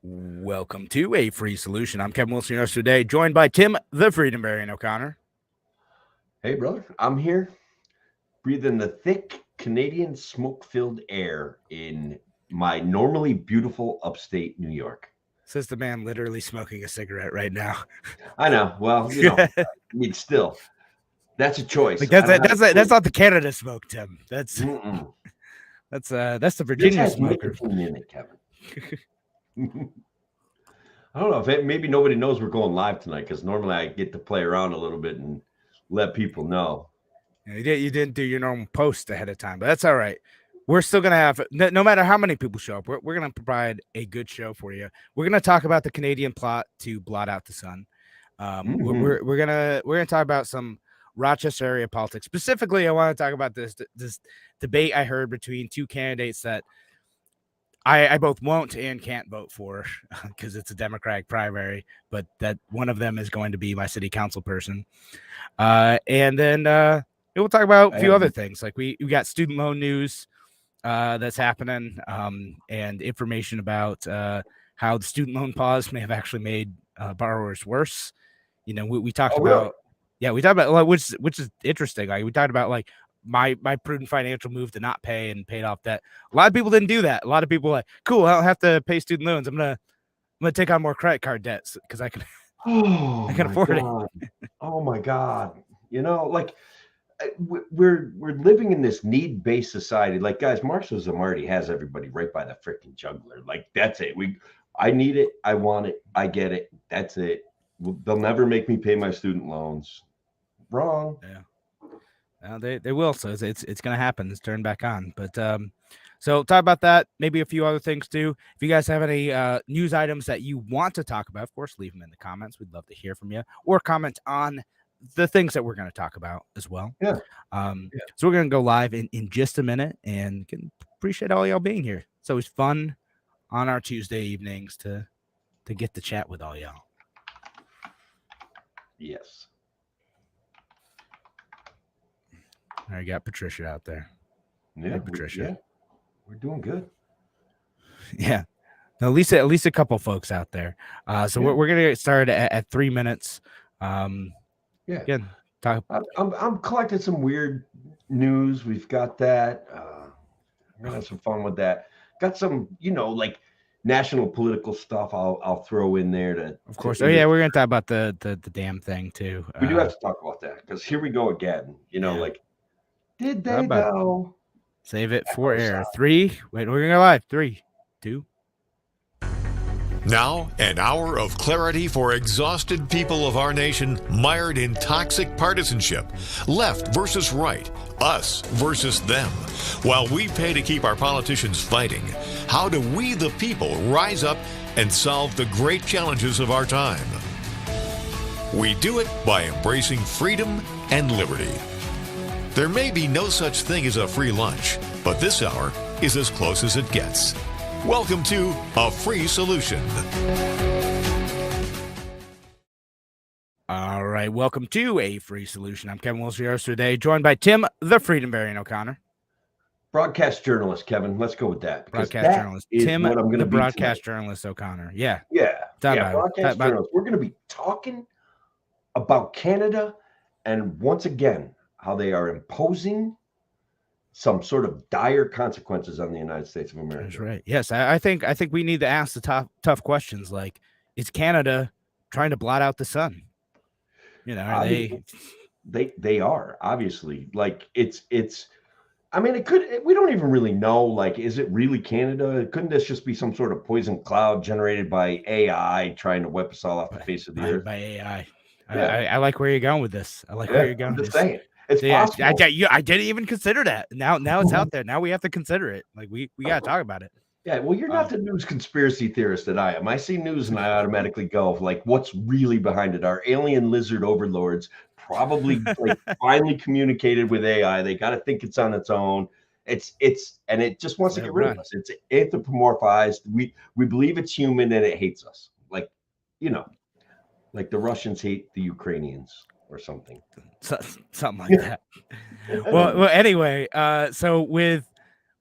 Welcome to A Free Solution. I'm Kevin Wilson, your host today, joined by Tim, the Freedomarian O'Connor. Hey, brother, I'm here breathing the thick Canadian smoke-filled air in my normally beautiful upstate New York. Says the man literally smoking a cigarette right now. I know. Well, I mean, still, that's a choice. Like I don't have a that's choice. not the Canada smoke, Tim. That's Mm-mm. the This Virginia has smoker. nicotine in it, Kevin. I don't know if maybe nobody knows we're going live tonight because normally I get to play around a little bit and let people know. You didn't do your normal post ahead of time, but that's all right. We're still gonna have no matter how many people show up. We're gonna provide a good show for you. We're gonna talk about the Canadian plot to blot out the sun. We're gonna talk about some Rochester area politics. Specifically, I want to talk about this debate I heard between two candidates that I both won't and can't vote for because it's a Democratic primary, but that one of them is going to be my city council person. And then we'll talk about a few other things. Like we got student loan news that's happening and information about how the student loan pause may have actually made borrowers worse. We talked about, really? Yeah, we talked about which is interesting. Like we talked about like my prudent financial move to not pay and paid off debt. A lot of people didn't do that. A lot of people were like, cool, I don't have to pay student loans. I'm gonna take on more credit card debts because I can Oh I can my afford God. Oh my God. We're living in this need-based society. Like, guys, Marxism already has everybody right by the freaking jugular. Like, that's it. I need it. I want it. I get it. That's it. They'll never make me pay my student loans. Wrong. Yeah. Well, they will. So it's gonna happen. It's turned back on. But so talk about that. Maybe a few other things too. If you guys have any news items that you want to talk about, of course, leave them in the comments. We'd love to hear from you, or comment on the things that we're going to talk about as well. Yeah. So we're going to go live in just a minute, and can appreciate all y'all being here. It's always fun on our Tuesday evenings to get to chat with all y'all. Yes. All right, got Patricia out there. Yeah, hey, Patricia. We're doing good. Yeah. At least a couple folks out there. So we're gonna get started at 3 minutes. Again, I'm collecting some weird news. We've got that. We're gonna have some fun with that. Got some, like national political stuff. I'll throw in there to. Of course. We're gonna talk about the damn thing too. We do have to talk about that because here we go again. Like, did they though? Save it for air. 3. Wait, we're gonna go live. 3, 2. Now, an hour of clarity for exhausted people of our nation mired in toxic partisanship. Left versus right, us versus them. While we pay to keep our politicians fighting, how do we, the people, rise up and solve the great challenges of our time? We do it by embracing freedom and liberty. There may be no such thing as a free lunch, but this hour is as close as it gets. Welcome to A Free Solution. All right, welcome to A Free Solution. I'm Kevin Wilson, your host today, joined by Tim, the Freedomarian O'Connor. Broadcast journalist, Kevin. Let's go with that. Broadcast journalist. Tim, what I'm the broadcast journalist O'Connor. Yeah. Broadcast journalist. We're going to be talking about Canada and once again, how they are imposing some sort of dire consequences on the United States of America. That's right. Yes, I think we need to ask the tough questions like, is Canada trying to blot out the sun? Are they are obviously, like, it's I mean, we don't even really know, like, is it really Canada? Couldn't this just be some sort of poison cloud generated by AI trying to wipe us all off the face of the earth? By AI. Yeah. I like where you're going with this. I like where you're going. I'm just saying. It's possible. I didn't even consider that. Now it's out there. Now we have to consider it. Like we got to talk about it. Yeah, well, you're not the news conspiracy theorist that I am. I see news and I automatically go, like, what's really behind it? Our alien lizard overlords probably like finally communicated with AI. They got to think it's on its own. And it just wants to get rid of us. It's anthropomorphized. We believe it's human and it hates us. Like, like the Russians hate the Ukrainians or something. Something like that. Well, anyway, so with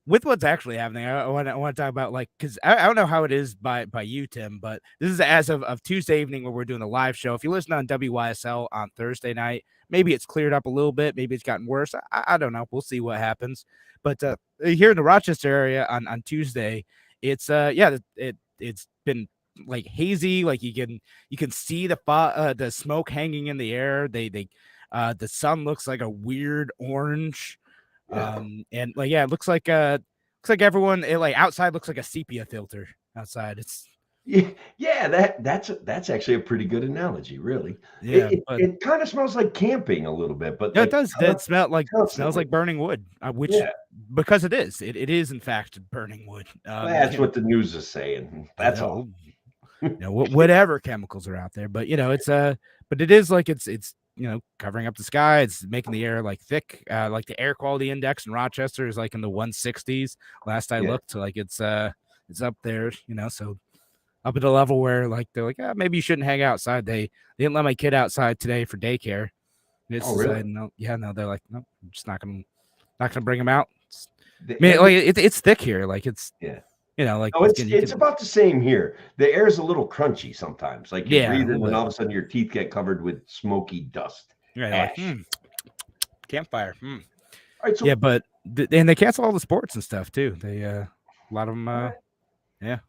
with what's actually happening, I want to talk about like because I don't know how it is by you, Tim, but this is as of Tuesday evening where we're doing the live show. If you listen on WYSL on Thursday night, maybe it's cleared up a little bit, maybe it's gotten worse. I don't know. We'll see what happens. But here in the Rochester area on Tuesday, it's it's been like hazy, like you can see the smoke hanging in the air. The sun looks like a weird orange. Yeah. And like it looks like everyone like outside looks like a sepia filter outside. It's Yeah, that's actually a pretty good analogy, really. yeah, but It kind of smells like camping a little bit, but yeah, it like does. It smells constantly. like burning wood, which Yeah, because it is in fact burning wood. that's what the news is saying. That's all. Whatever chemicals are out there, but it's but it is like it's covering up the sky. It's making the air like thick. Like the air quality index in Rochester is like in the 160s. Last I Yeah. looked, so like it's up there. So up at a level where like they're like, maybe you shouldn't hang outside. They didn't let my kid outside today for daycare. It's Oh, really? no, yeah, no. They're like, no, I'm just not gonna bring him out. I mean, And like it's thick here. Like it's yeah. like No, again, you it's can about the same here. The air is a little crunchy sometimes. Like you're yeah, a breathing, little and bit. all of a sudden your teeth get covered with smoky dust, Yeah, you're like ash. campfire. All right, Yeah, so but and they cancel all the sports and stuff too. They a lot of them. all right. Yeah,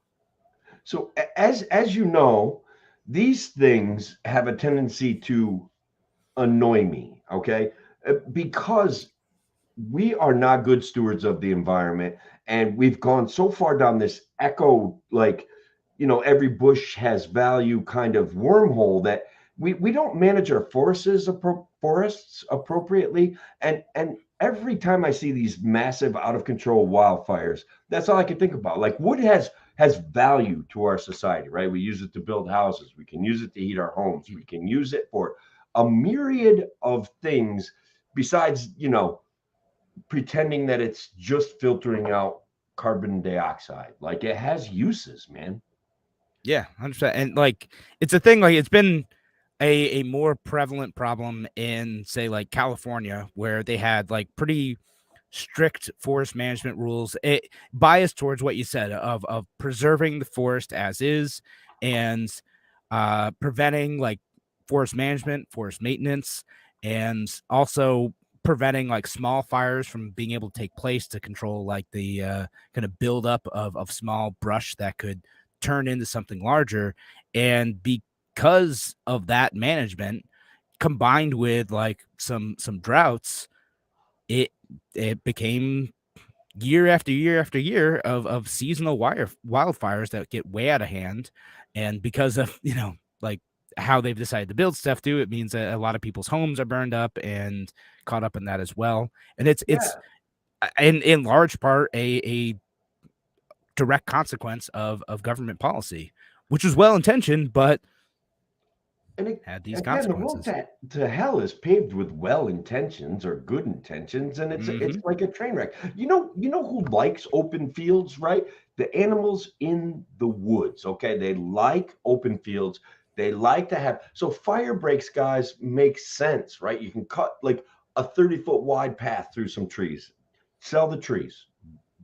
So as you know, these things have a tendency to annoy me, okay? Because we are not good stewards of the environment, and we've gone so far down this echo, like, every bush has value kind of wormhole that we don't manage our forests appropriately. And every time I see these massive out of control wildfires, that's all I can think about. Like, wood has value to our society, right? We use it to build houses, we can use it to heat our homes, we can use it for a myriad of things besides, pretending that it's just filtering out carbon dioxide. Like, it has uses, man. yeah, 100%. And like it's a thing. Like it's been a more prevalent problem in say like California, where they had like pretty strict forest management rules, biased towards what you said of preserving the forest as is, and preventing like forest management, forest maintenance, and also preventing like small fires from being able to take place to control like the kind of buildup of small brush that could turn into something larger. And because of that management combined with like some droughts, it became year after year after year of seasonal wildfires that get way out of hand. And because of like how they've decided to build stuff too, it means that a lot of people's homes are burned up and caught up in that as well. And it's Yeah. in large part a direct consequence of government policy, which was well intentioned but And had these again, the road consequences. to hell is paved with well intentions or good intentions, and it's Hmm. like a train wreck. You know who likes open fields, right? The animals in the woods. Okay, they like open fields. They like to have so fire breaks, guys, make sense, right? You can cut like a 30-foot wide path through some trees, sell the trees,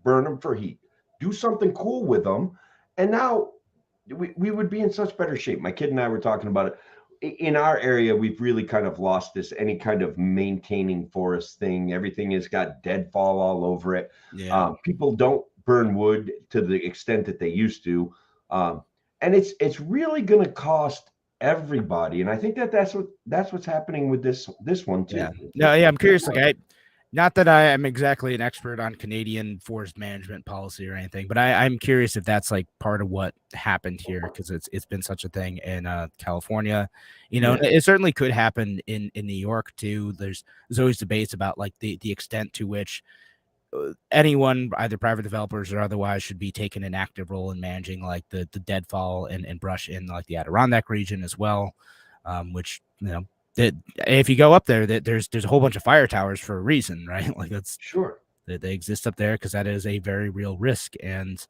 burn them for heat, do something cool with them, and now we would be in such better shape. My kid and I were talking about it. In our area, we've really kind of lost this any kind of maintaining forest thing. Everything has got deadfall all over it. Yeah. People don't burn wood to the extent that they used to, um, and it's really going to cost everybody. And I think that's what's happening with this one Yeah. too. No, yeah, I'm curious. Like not that I am exactly an expert on Canadian forest management policy or anything, but I'm curious if that's like part of what happened here, because it's been such a thing in California. Yeah, It certainly could happen in New York too. There's always debates about like the extent to which anyone, either private developers or otherwise, should be taking an active role in managing like the deadfall and brush in like the Adirondack region as well, which that if you go up there, that there's a whole bunch of fire towers for a reason, right? Like sure. that they exist up there because that is a very real risk. And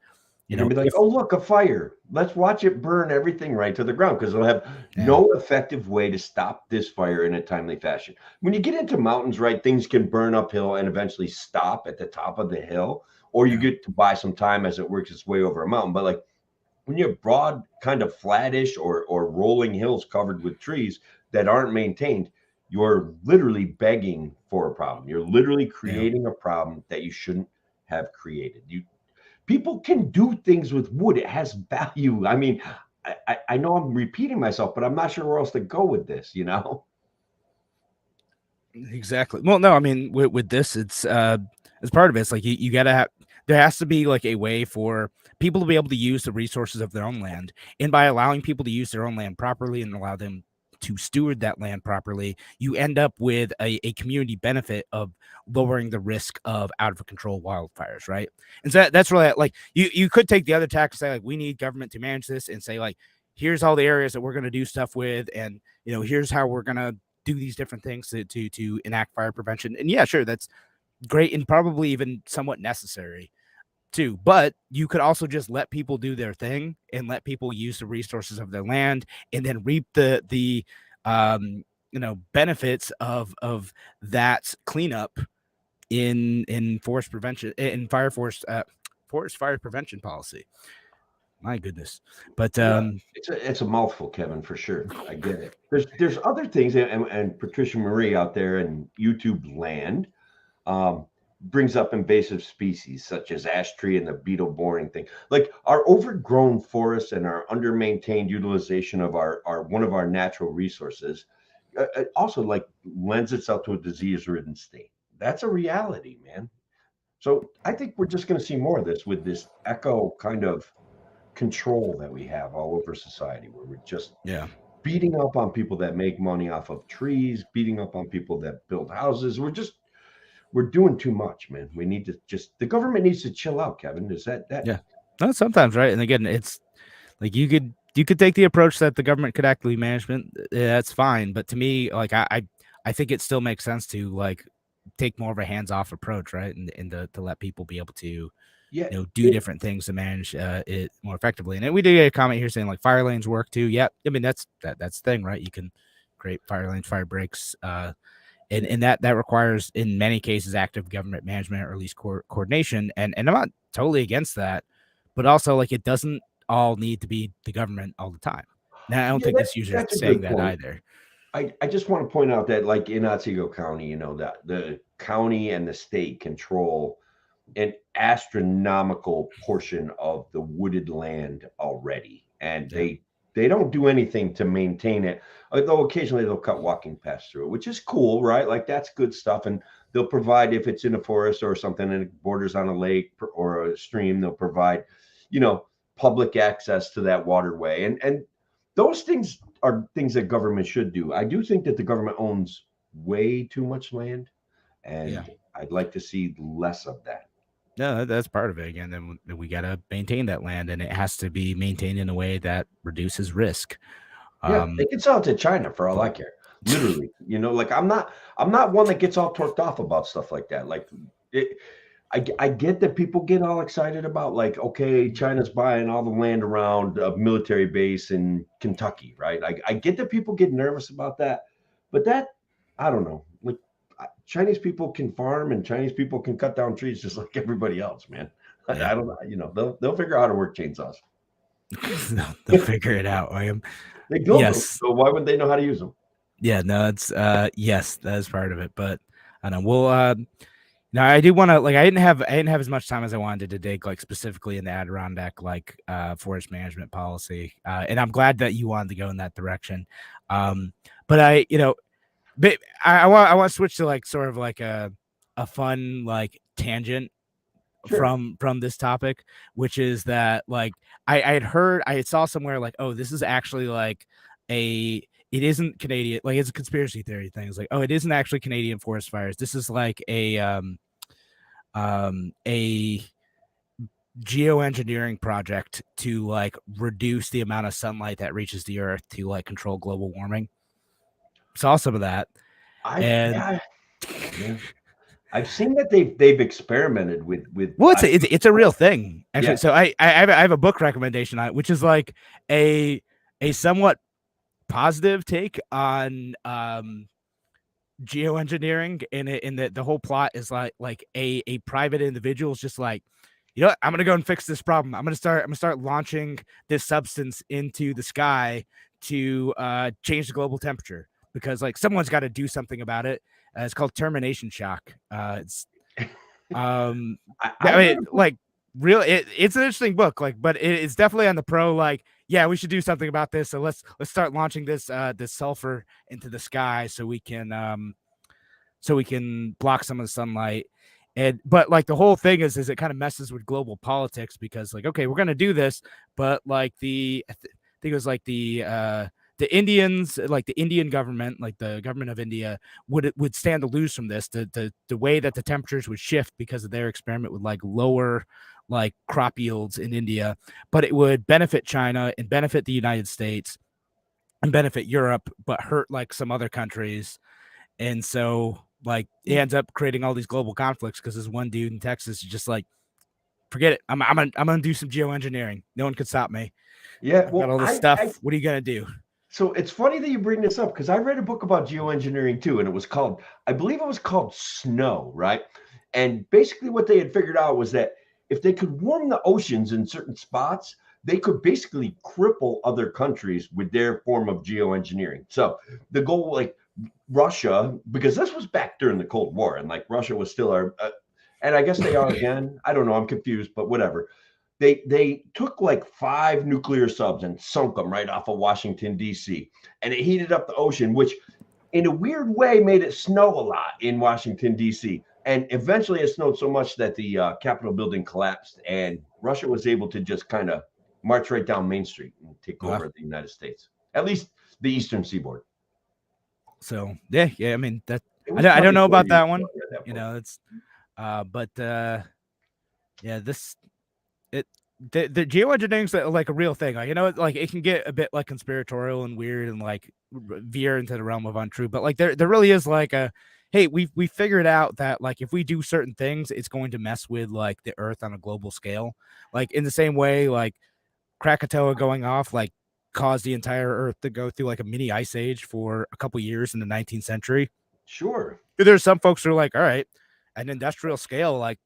They're gonna be like, if "Oh, look, a fire. Let's watch it burn everything right to the ground," because they'll have yeah, no effective way to stop this fire in a timely fashion. When you get into mountains, right, things can burn uphill and eventually stop at the top of the hill. or you get to buy some time as it works its way over a mountain. But like when you're broad, kind of flattish or rolling hills covered with trees that aren't maintained, you're literally begging for a problem. You're literally creating a problem that you shouldn't have created. People can do things with wood. It has value. I mean, I know I'm repeating myself, but I'm not sure where else to go with this, you know? Exactly. Well, no, I mean, with this, it's part of it. It's like you gotta have. There has to be like a way for people to be able to use the resources of their own land, and by allowing people to use their own land properly and allow them to steward that land properly, you end up with a community benefit of lowering the risk of out of control wildfires, right? And so that's really like you could take the other tack and say like we need government to manage this and say like here's all the areas that we're going to do stuff with, and here's how we're going to do these different things to enact fire prevention. And yeah, sure, that's great and probably even somewhat necessary too. But you could also just let people do their thing and let people use the resources of their land and then reap the benefits of that cleanup in forest prevention, in forest fire prevention policy. My goodness. But it's a mouthful, Kevin, for sure. I get it. There's other things, and Patricia Marie out there in YouTube land brings up invasive species such as ash tree and the beetle boring thing. Like our overgrown forests and our under-maintained utilization of our one of our natural resources also like lends itself to a disease-ridden state. That's a reality, man. So I think we're just going to see more of this with this echo kind of control that we have all over society, where we're just beating up on people that make money off of trees, beating up on people that build houses. We're doing too much, man. We need to the government needs to chill out, Kevin. Is that? Yeah, no, sometimes, right? And again, it's like you could take the approach that the government could actively management. That's fine, but to me, like I think it still makes sense to like take more of a hands-off approach, right? And to let people be able to do different things to manage it more effectively. And we did get a comment here saying like fire lanes work too. Yeah, I mean that's the thing, right? You can create fire lanes, fire breaks, and that requires in many cases active government management or at least coordination. And I'm not totally against that, but also like it doesn't all need to be the government all the time. Now I don't think this user is saying that either. I just want to point out that like in Otsego County, that the county and the state control an astronomical portion of the wooded land already, and they don't do anything to maintain it, although occasionally they'll cut walking paths through it, which is cool, right? Like that's good stuff. And they'll provide, if it's in a forest or something and it borders on a lake or a stream, they'll provide public access to that waterway, and those things are things that government should do. I do think that the government owns way too much land, and I'd like to see less of that. No, that's part of it. Again, then we got to maintain that land, and it has to be maintained in a way that reduces risk. They can sell it to China for all I care. Literally, like I'm not one that gets all torqued off about stuff like that. Like I get that people get all excited about like, okay, China's buying all the land around a military base in Kentucky, right? I get that people get nervous about that, but I don't know. Like Chinese people can farm and Chinese people can cut down trees just like everybody else, man. I don't know. They'll figure out how to work chainsaws. They'll figure it out. They build them, so why wouldn't they know how to use them? Yeah, no, it's yes, that is part of it. But I don't know. We'll now I do want to I didn't have as much time as I wanted to dig like specifically in the Adirondack forest management policy. And I'm glad that you wanted to go in that direction. But I want to switch to like sort of like a fun like tangent from this topic, which is that like I saw somewhere like, oh, this is actually like it isn't Canadian, like it's a conspiracy theory thing. It's like, oh, it isn't actually Canadian forest fires. This is like a geoengineering project to like reduce the amount of sunlight that reaches the earth to like control global warming. Saw some of that. I've seen that they've experimented with. Well, it's a real thing actually. So I have a book recommendation on it, which is like a somewhat positive take on geoengineering, and the whole plot is like a private individual is just like, you know what? I'm gonna go and fix this problem. I'm gonna start launching this substance into the sky to change the global temperature, because like someone's got to do something about it. It's called termination shock. It's I I read mean, a book. like, real it's an interesting book, like, but it's definitely on the pro, like, yeah, we should do something about this. So let's start launching this sulfur into the sky so we can block some of the sunlight. And but like the whole thing is it kind of messes with global politics, because like, okay, we're gonna do this, but like I think it was like the Indians, like the Indian government, like the government of India, would stand to lose from this. The way that the temperatures would shift because of their experiment would like lower like crop yields in India, but it would benefit China and benefit the United States and benefit Europe, but hurt like some other countries. And so like it ends up creating all these global conflicts because this one dude in Texas is just like, forget it. I'm gonna do some geoengineering. No one can stop me. Yeah, I've got well, all this I stuff. What are you gonna do? so it's funny that you bring this up because I read a book about geoengineering too, and it was called, I believe it was called Snow, right? And basically, what they had figured out was that if they could warm the oceans in certain spots, they could basically cripple other countries with their form of geoengineering. So the goal, like Russia, because this was back during the Cold War, and like Russia was still our, and I guess they are again. I don't know. I'm confused, but whatever. They took like 5 nuclear subs and sunk them right off of Washington D.C. and it heated up the ocean, which in a weird way made it snow a lot in Washington D.C. And eventually, it snowed so much that the Capitol building collapsed, and Russia was able to just kind of march right down Main Street and take Wow. over the United States, at least the eastern seaboard. So yeah. I mean that It was I don't probably know 4 about years that ago one. I read that You book. know, it's but yeah, this it the geoengineering's like a real thing. Like, you know, like it can get a bit like conspiratorial and weird and like veer into the realm of untrue. But like there really is like a, hey, we figured out that like if we do certain things, it's going to mess with like the Earth on a global scale. Like in the same way, like Krakatoa going off like caused the entire Earth to go through like a mini ice age for a couple years in the 19th century. Sure. There's some folks who are like, all right, at an industrial scale, like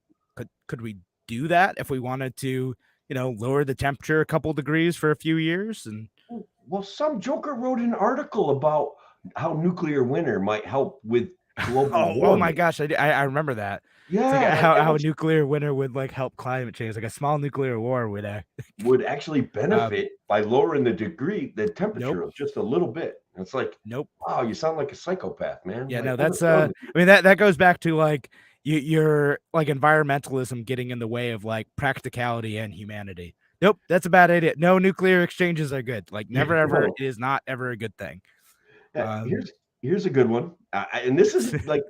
could we do that if we wanted to, you know, lower the temperature a couple degrees for a few years? And Well, some joker wrote an article about how nuclear winter might help with global oh my warming. gosh, I remember that. It's like Yeah, like that how a nuclear winter would like help climate change, like a small nuclear war would. would actually Um, benefit by lowering the nope, temperature of just a little bit. It's like, nope. wow, you sound like a psychopath, man. Yeah, Like, no, what that's is wrong with you? I mean that goes back to like you're like environmentalism getting in the way of like practicality and humanity. Nope, that's a bad idea. No, nuclear exchanges are good. Like never ever, Well, it is not ever a good thing. uh, Um, here's a good one, and this is like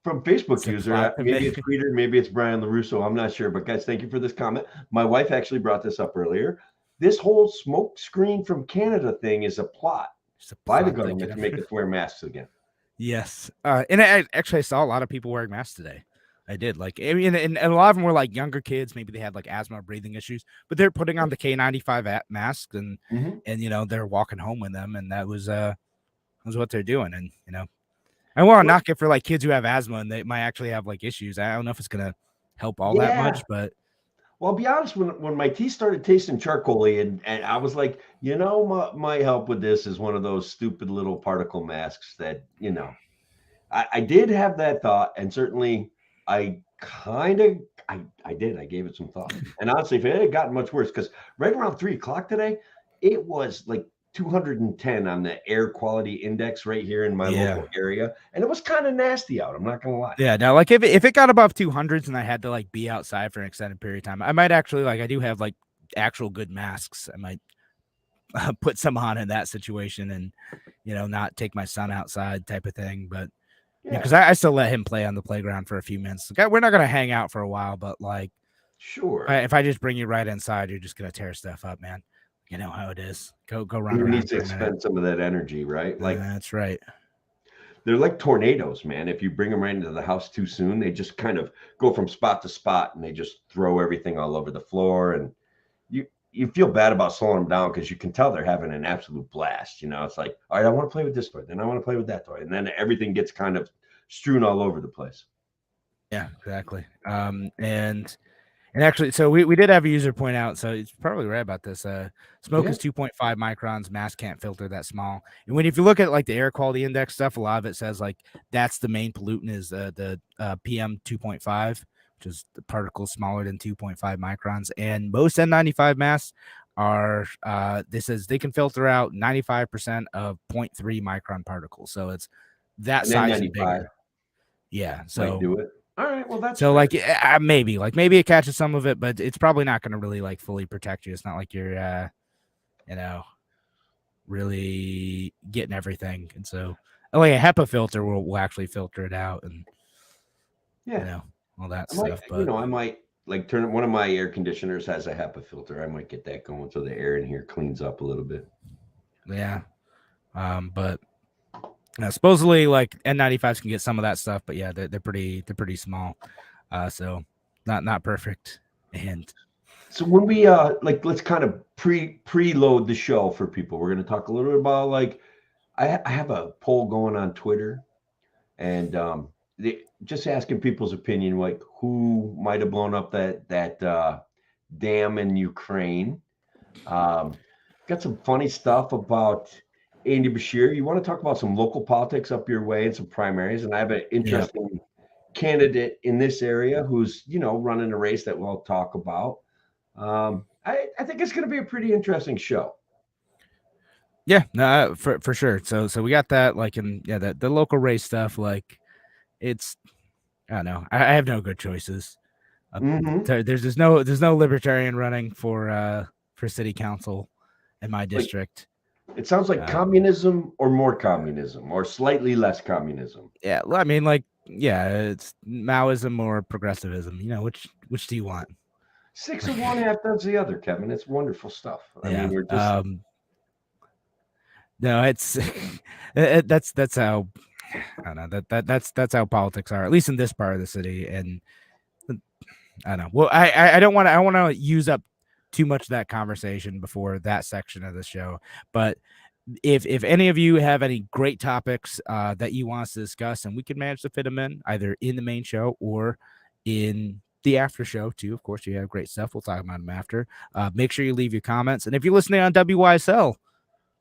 from Facebook it's a user. plot Maybe to it's Peter, maybe it's Brian Larusso. I'm not sure, but guys, thank you for this comment. My wife actually brought this up earlier. This whole smoke screen from Canada thing is a plot It's a by the plot government to thicket. make us wear masks again. Yes. And I actually saw a lot of people wearing masks today. I did. Like, I mean, and a lot of them were like younger kids. Maybe they had like asthma or breathing issues, but they're putting on the K95 masks Mhm. and, you know, they're walking home with them. And that was what they're doing. And, you know, I want to Well, knock it for like kids who have asthma and they might actually have like issues. I don't know if it's going to help all that yeah. much, but Well, I'll be honest, when my teeth started tasting charcoaly, and I was like, my help with this is one of those stupid little particle masks that, I did have that thought, and certainly I kind of, I did, I gave it some thought. And honestly, if it had gotten much worse, because right around 3 o'clock today, it was like 210 on the air quality index right here in my yeah. local area. And it was kind of nasty out. I'm not going to lie. Yeah, no, like if it got above 200s and I had to like be outside for an extended period of time, I might actually like I do have like actual good masks. I might put some on in that situation and, you know, not take my son outside type of thing. But because Yeah, I still let him play on the playground for a few minutes. Like, we're not gonna hang out for a while, but like sure. if I just bring you right inside, you're just gonna tear stuff up, man. You know how it is. Go run Who needs around to for a minute. expend some of that energy, right? Like, That's right. they're like tornadoes, man. If you bring them right into the house too soon, they just kind of go from spot to spot and they just throw everything all over the floor. And you feel bad about slowing them down because you can tell they're having an absolute blast. It's like, all right, I want to play with this toy, then I want to play with that toy, and then everything gets kind of strewn all over the place. Yeah, exactly. And actually, so we did have a user point out, so it's probably right about this. Smoke Yeah. is 2.5 microns. Mask can't filter that small. And if you look at like the air quality index stuff, a lot of it says like that's the main pollutant is the PM 2.5, which is the particles smaller than 2.5 microns. And most N95 masks are this says they can filter out 95% of 0.3 micron particles. So it's that And then size and 95 bigger. Yeah. might So do it. All right. Well, that's so fair. like maybe it catches some of it, but it's probably not going to really like fully protect you. It's not like you're you know really getting everything. And so like a HEPA filter will actually filter it out and Yeah. all that I might, stuff. But I might like turn one of my air conditioners has a HEPA filter. I might get that going so the air in here cleans up a little bit. yeah. But supposedly like N95s can get some of that stuff, but yeah, they're pretty small. So not perfect. And So when we like let's kind of preload the show for people. We're going to talk a little bit about like I have a poll going on Twitter, and just asking people's opinion, like who might have blown up that dam in Ukraine. Got some funny stuff about Andy Bashir. You want to talk about some local politics up your way and some primaries, and I have an interesting candidate in this area who's running a race that we'll talk about. I think it's going to be a pretty interesting show. Yeah, no, for sure. So we got that like in the local race stuff. Like it's I don't know. I have no good choices. There's no libertarian running for city council in my district. It sounds like communism or more communism or slightly less communism. Yeah, I mean it's Maoism or progressivism. Which do you want? 6 of one, half does the other, Kevin. It's wonderful stuff. I mean, we're just no, it's that's how I don't know that's how politics are, at least in this part of the city. And I don't know. Well, I don't want to use up too much of that conversation before that section of the show. But if any of you have any great topics that you want us to discuss, and we can manage to fit them in either in the main show or in the after show too. Of course, you have great stuff. We'll talk about them after. Make sure you leave your comments. And if you're listening on WYSL,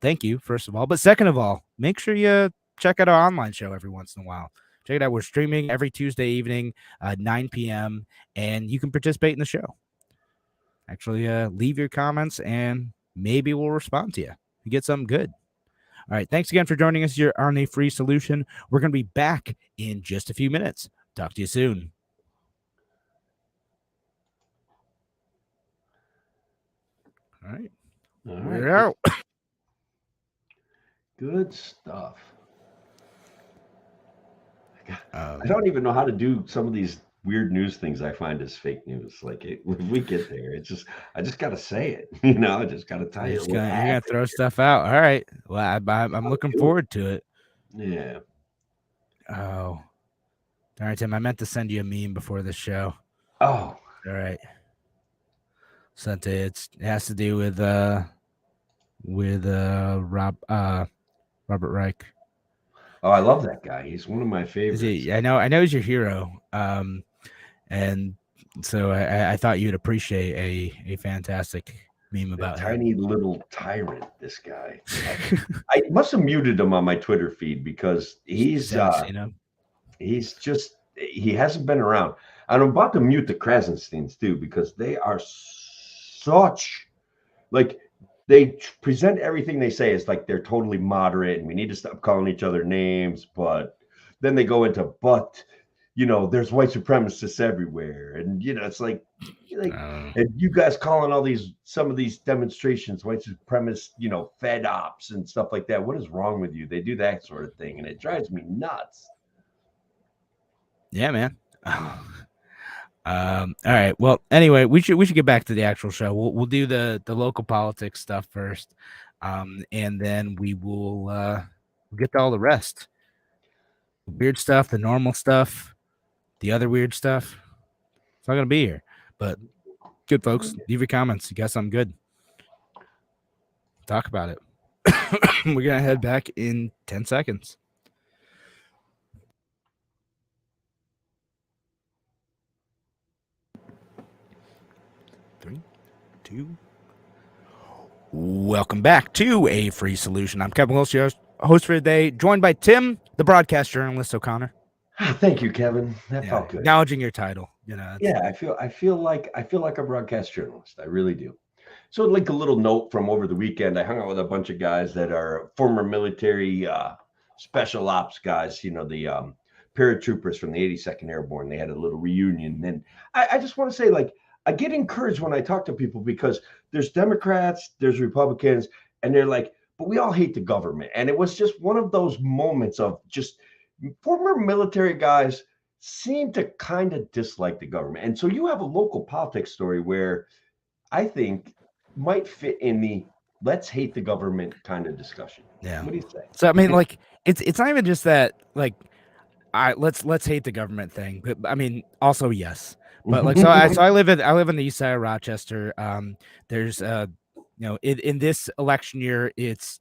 thank you, first of all. But second of all, make sure you check out our online show every once in a while. Check it out. We're streaming every Tuesday evening, 9 p.m., and you can participate in the show. Actually, leave your comments, and maybe we'll respond to you. You get something good. All right. Thanks again for joining us here on A Free Solution. We're going to be back in just a few minutes. Talk to you soon. All right. We're out. Good stuff. I don't even know how to do some of these weird news things I find as fake news. Like when we get there, I just got to say it. I just got to tell you. You're gonna throw stuff out. All right. Well, I'm looking forward to it. Yeah. Oh. All right, Tim. I meant to send you a meme before the show. Oh. All right. Sent it. It has to do with Robert Reich. Oh, I love that guy. He's one of my favorites. I know he's your hero. And so I thought you'd appreciate a fantastic meme about tiny little tyrant. This guy. I must have muted him on my Twitter feed because he's he hasn't been around. And I'm about to mute the Krasensteins too because they are such like. They present everything they say as like they're totally moderate and we need to stop calling each other names. But then they go into, there's white supremacists everywhere. And, it's like and you guys calling some of these demonstrations, white supremacist, fed ops and stuff like that. What is wrong with you? They do that sort of thing. And it drives me nuts. Yeah, man. All right. Well, anyway, we should get back to the actual show. We'll do the local politics stuff first, and then we will get to all the rest. The weird stuff, the normal stuff, the other weird stuff. It's not gonna be here, but good folks. Leave your comments. You got something good. Talk about it. We're gonna head back in 10 seconds. 2. Welcome back to A Free Solution. I'm Kevin Wilson, your host for today, joined by Tim, the broadcast journalist O'Connor. Thank you, Kevin. That felt good. Acknowledging your title. Yeah, I feel like a broadcast journalist. I really do. So, like a little note from over the weekend, I hung out with a bunch of guys that are former military special ops guys. You know, the paratroopers from the 82nd Airborne. They had a little reunion, and I just want to say, like, I get encouraged when I talk to people because there's Democrats, there's Republicans, and they're like, but we all hate the government. And it was just one of those moments of just former military guys seem to kind of dislike the government. And so you have a local politics story where I think might fit in the let's hate the government kind of discussion. Yeah. What do you say? So I mean, like, it's not even just that, like, let's hate the government thing, but I mean, also yes. But like, so I live in the east side of Rochester. There's in this election year, it's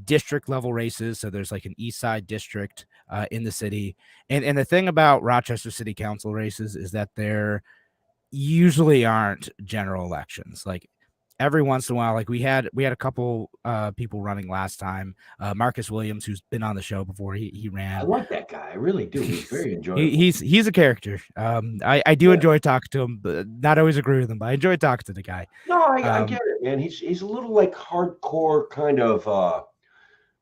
district level races. So there's like an east side district in the city, and the thing about Rochester City Council races is that there usually aren't general elections. Like, every once in a while, like we had a couple people running last time. Marcus Williams, who's been on the show before, he ran. I like that guy. I really do. He's very enjoyable. He's a character. I do enjoy talking to him, but not always agree with him. But I enjoy talking to the guy. No, I get it, man. He's a little like hardcore kind of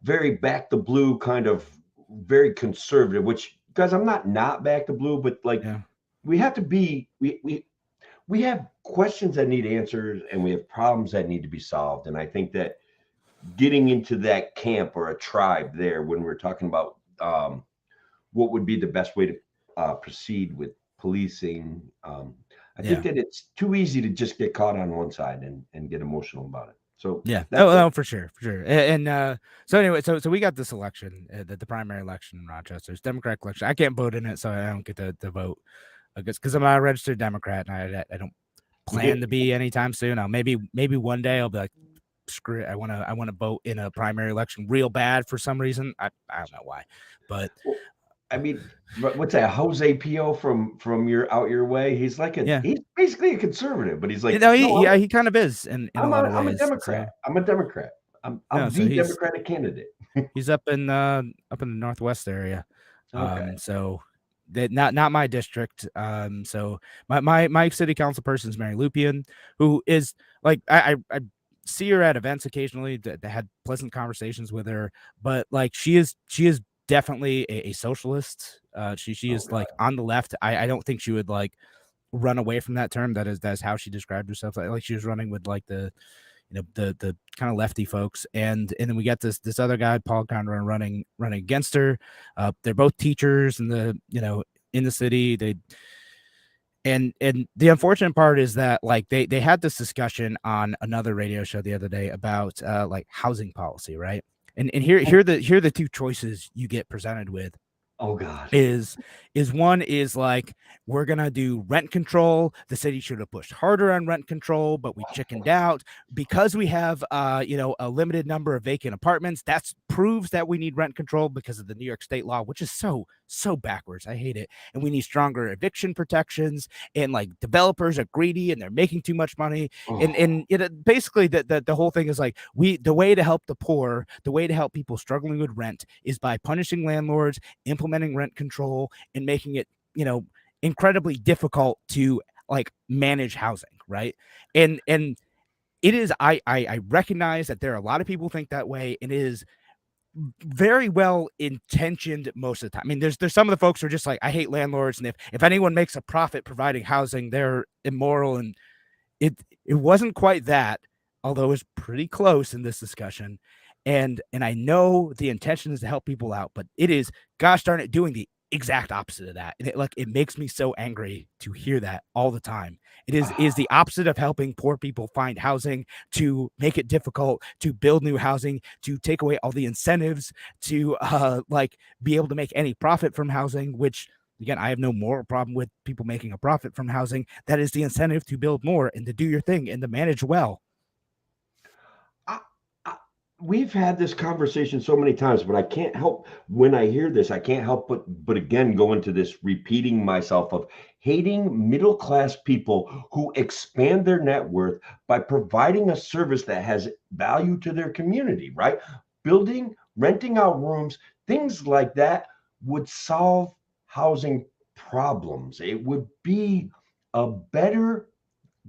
very back the blue kind of very conservative. Which, guys, I'm not back the blue, but like we have to be we have questions that need answers and we have problems that need to be solved. And I think that getting into that camp or a tribe there when we're talking about what would be the best way to proceed with policing, I think that it's too easy to just get caught on one side and get emotional about it. So no, for sure. And so anyway, so we got this election, the primary election in Rochester. It's Democratic election. I can't vote in it, so I don't get to vote. Because I'm not a registered Democrat, and I don't plan to be anytime soon. Now, maybe one day I'll be like, screw it. I want to vote in a primary election real bad for some reason. I don't know why, but I mean, what's that? Jose Pio from your way? He's like he's basically a conservative, but he's like he kind of is. In a lot of ways. I'm a Democrat. So, I'm a Democrat. I'm the Democratic candidate. He's up in the Northwest area. Okay. So. That not my district. So my city council person is Mary Lupian, who is like I see her at events occasionally that had pleasant conversations with her, but like she is definitely a socialist. She is like on the left. I don't think she would like run away from that term. That's how she described herself. Like she was running with like the the kind of lefty folks, and then we got this other guy, Paul Conroy, running against her. They're both teachers in the city. And the unfortunate part is that like they had this discussion on another radio show the other day about like housing policy, right? And here are the two choices you get presented with. Oh God. Is one is like, we're gonna do rent control. The city should have pushed harder on rent control, but we chickened out because we have a limited number of vacant apartments. That proves that we need rent control because of the New York State law, which is so backwards. I hate it. And we need stronger eviction protections. And like, developers are greedy and they're making too much money. And basically the whole thing is like, the way to help the poor, the way to help people struggling with rent is by punishing landlords, implementing rent control, and making it incredibly difficult to like manage housing, right? And it is I recognize that there are a lot of people who think that way, and it is very well intentioned most of the time. I mean, there's some of the folks who are just like, I hate landlords, and if anyone makes a profit providing housing, they're immoral. And it wasn't quite that, although it was pretty close in this discussion. And I know the intention is to help people out, but it is, gosh darn it, doing the exact opposite of that. And it makes me so angry to hear that all the time. It is the opposite of helping poor people find housing, to make it difficult to build new housing, to take away all the incentives to like be able to make any profit from housing, which again, I have no moral problem with people making a profit from housing. That is the incentive to build more and to do your thing and to manage well. we've had this conversation so many times, but I can't help when I hear this, I can't help but again go into this repeating myself of hating middle class people who expand their net worth by providing a service that has value to their community, right? Building, renting out rooms, things like that would solve housing problems. A better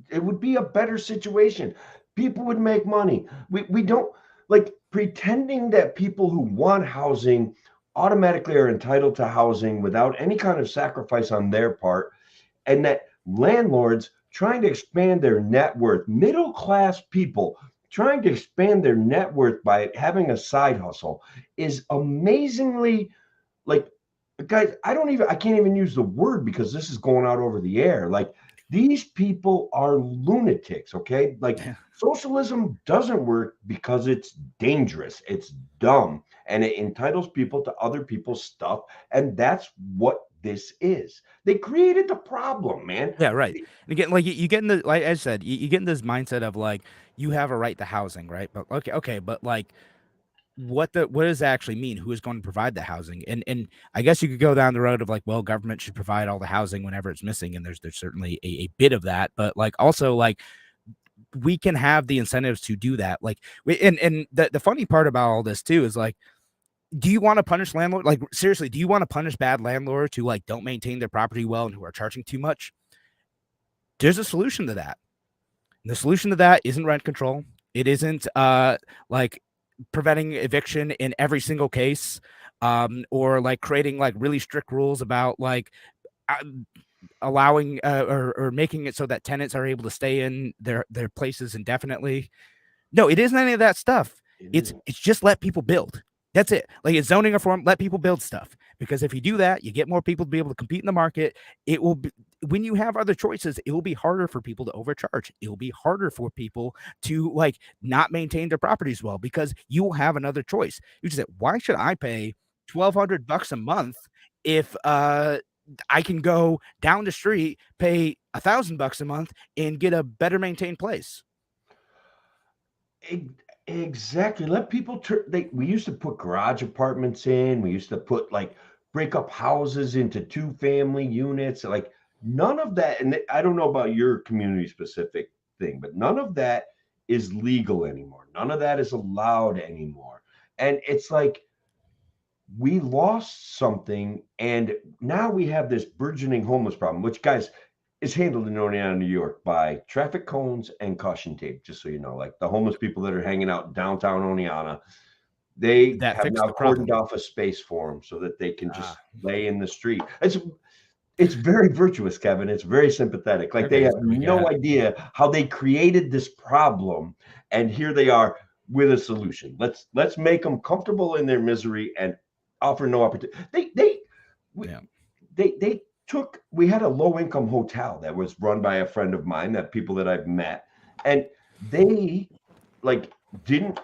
it would be a better situation. People would make money. We don't like pretending that people who want housing automatically are entitled to housing without any kind of sacrifice on their part, and that landlords trying to expand their net worth, middle class people trying to expand their net worth by having a side hustle is amazingly like guys, I can't even use the word because this is going out over the air. Like these people are lunatics, okay? Like socialism doesn't work because it's dangerous, it's dumb, and it entitles people to other people's stuff. And that's what this is. They created the problem, man. Yeah, right. And again, like you get in the, like I said, you get in this mindset of like you have a right to housing, right? But okay, but like what does that actually mean? Who is going to provide the housing? And I guess you could go down the road of like, well, government should provide all the housing whenever it's missing, and there's certainly a bit of that, but like also like we can have the incentives to do that. Like and the funny part about all this too is like, do you want to punish landlord? Like seriously, do you want to punish bad landlords who like don't maintain their property well and who are charging too much? There's a solution to that. And the solution to that isn't rent control. It isn't like preventing eviction in every single case, or like creating like really strict rules about like allowing or making it so that tenants are able to stay in their places indefinitely. No, it isn't any of that stuff. It's just let people build. That's it. Like it's zoning reform, let people build stuff. Because if you do that, you get more people to be able to compete in the market. It will be, when you have other choices, it will be harder for people to overcharge. It will be harder for people to like not maintain their properties well because you will have another choice. You just say, why should I pay $1,200 a month if I can go down the street, pay $1,000 a month, and get a better maintained place? Exactly. Let people we used to put garage apartments in. We used to put like break up houses into two family units. Like none of that. And I don't know about your community specific thing, but none of that is legal anymore. None of that is allowed anymore. And it's like we lost something, and now we have this burgeoning homeless problem, which guys is handled in Oneonta, New York by traffic cones and caution tape, just so you know. Like the homeless people that are hanging out downtown Oneonta, they That have fixed now the problem. cordoned off a space for them so that they can just lay in the street. It's very virtuous, Kevin. It's very sympathetic. Like they have no idea how they created this problem, and here they are with a solution. Let's make them comfortable in their misery and offer no opportunity. They took. We had a low income hotel that was run by a friend of mine, that people that I've met, and they like didn't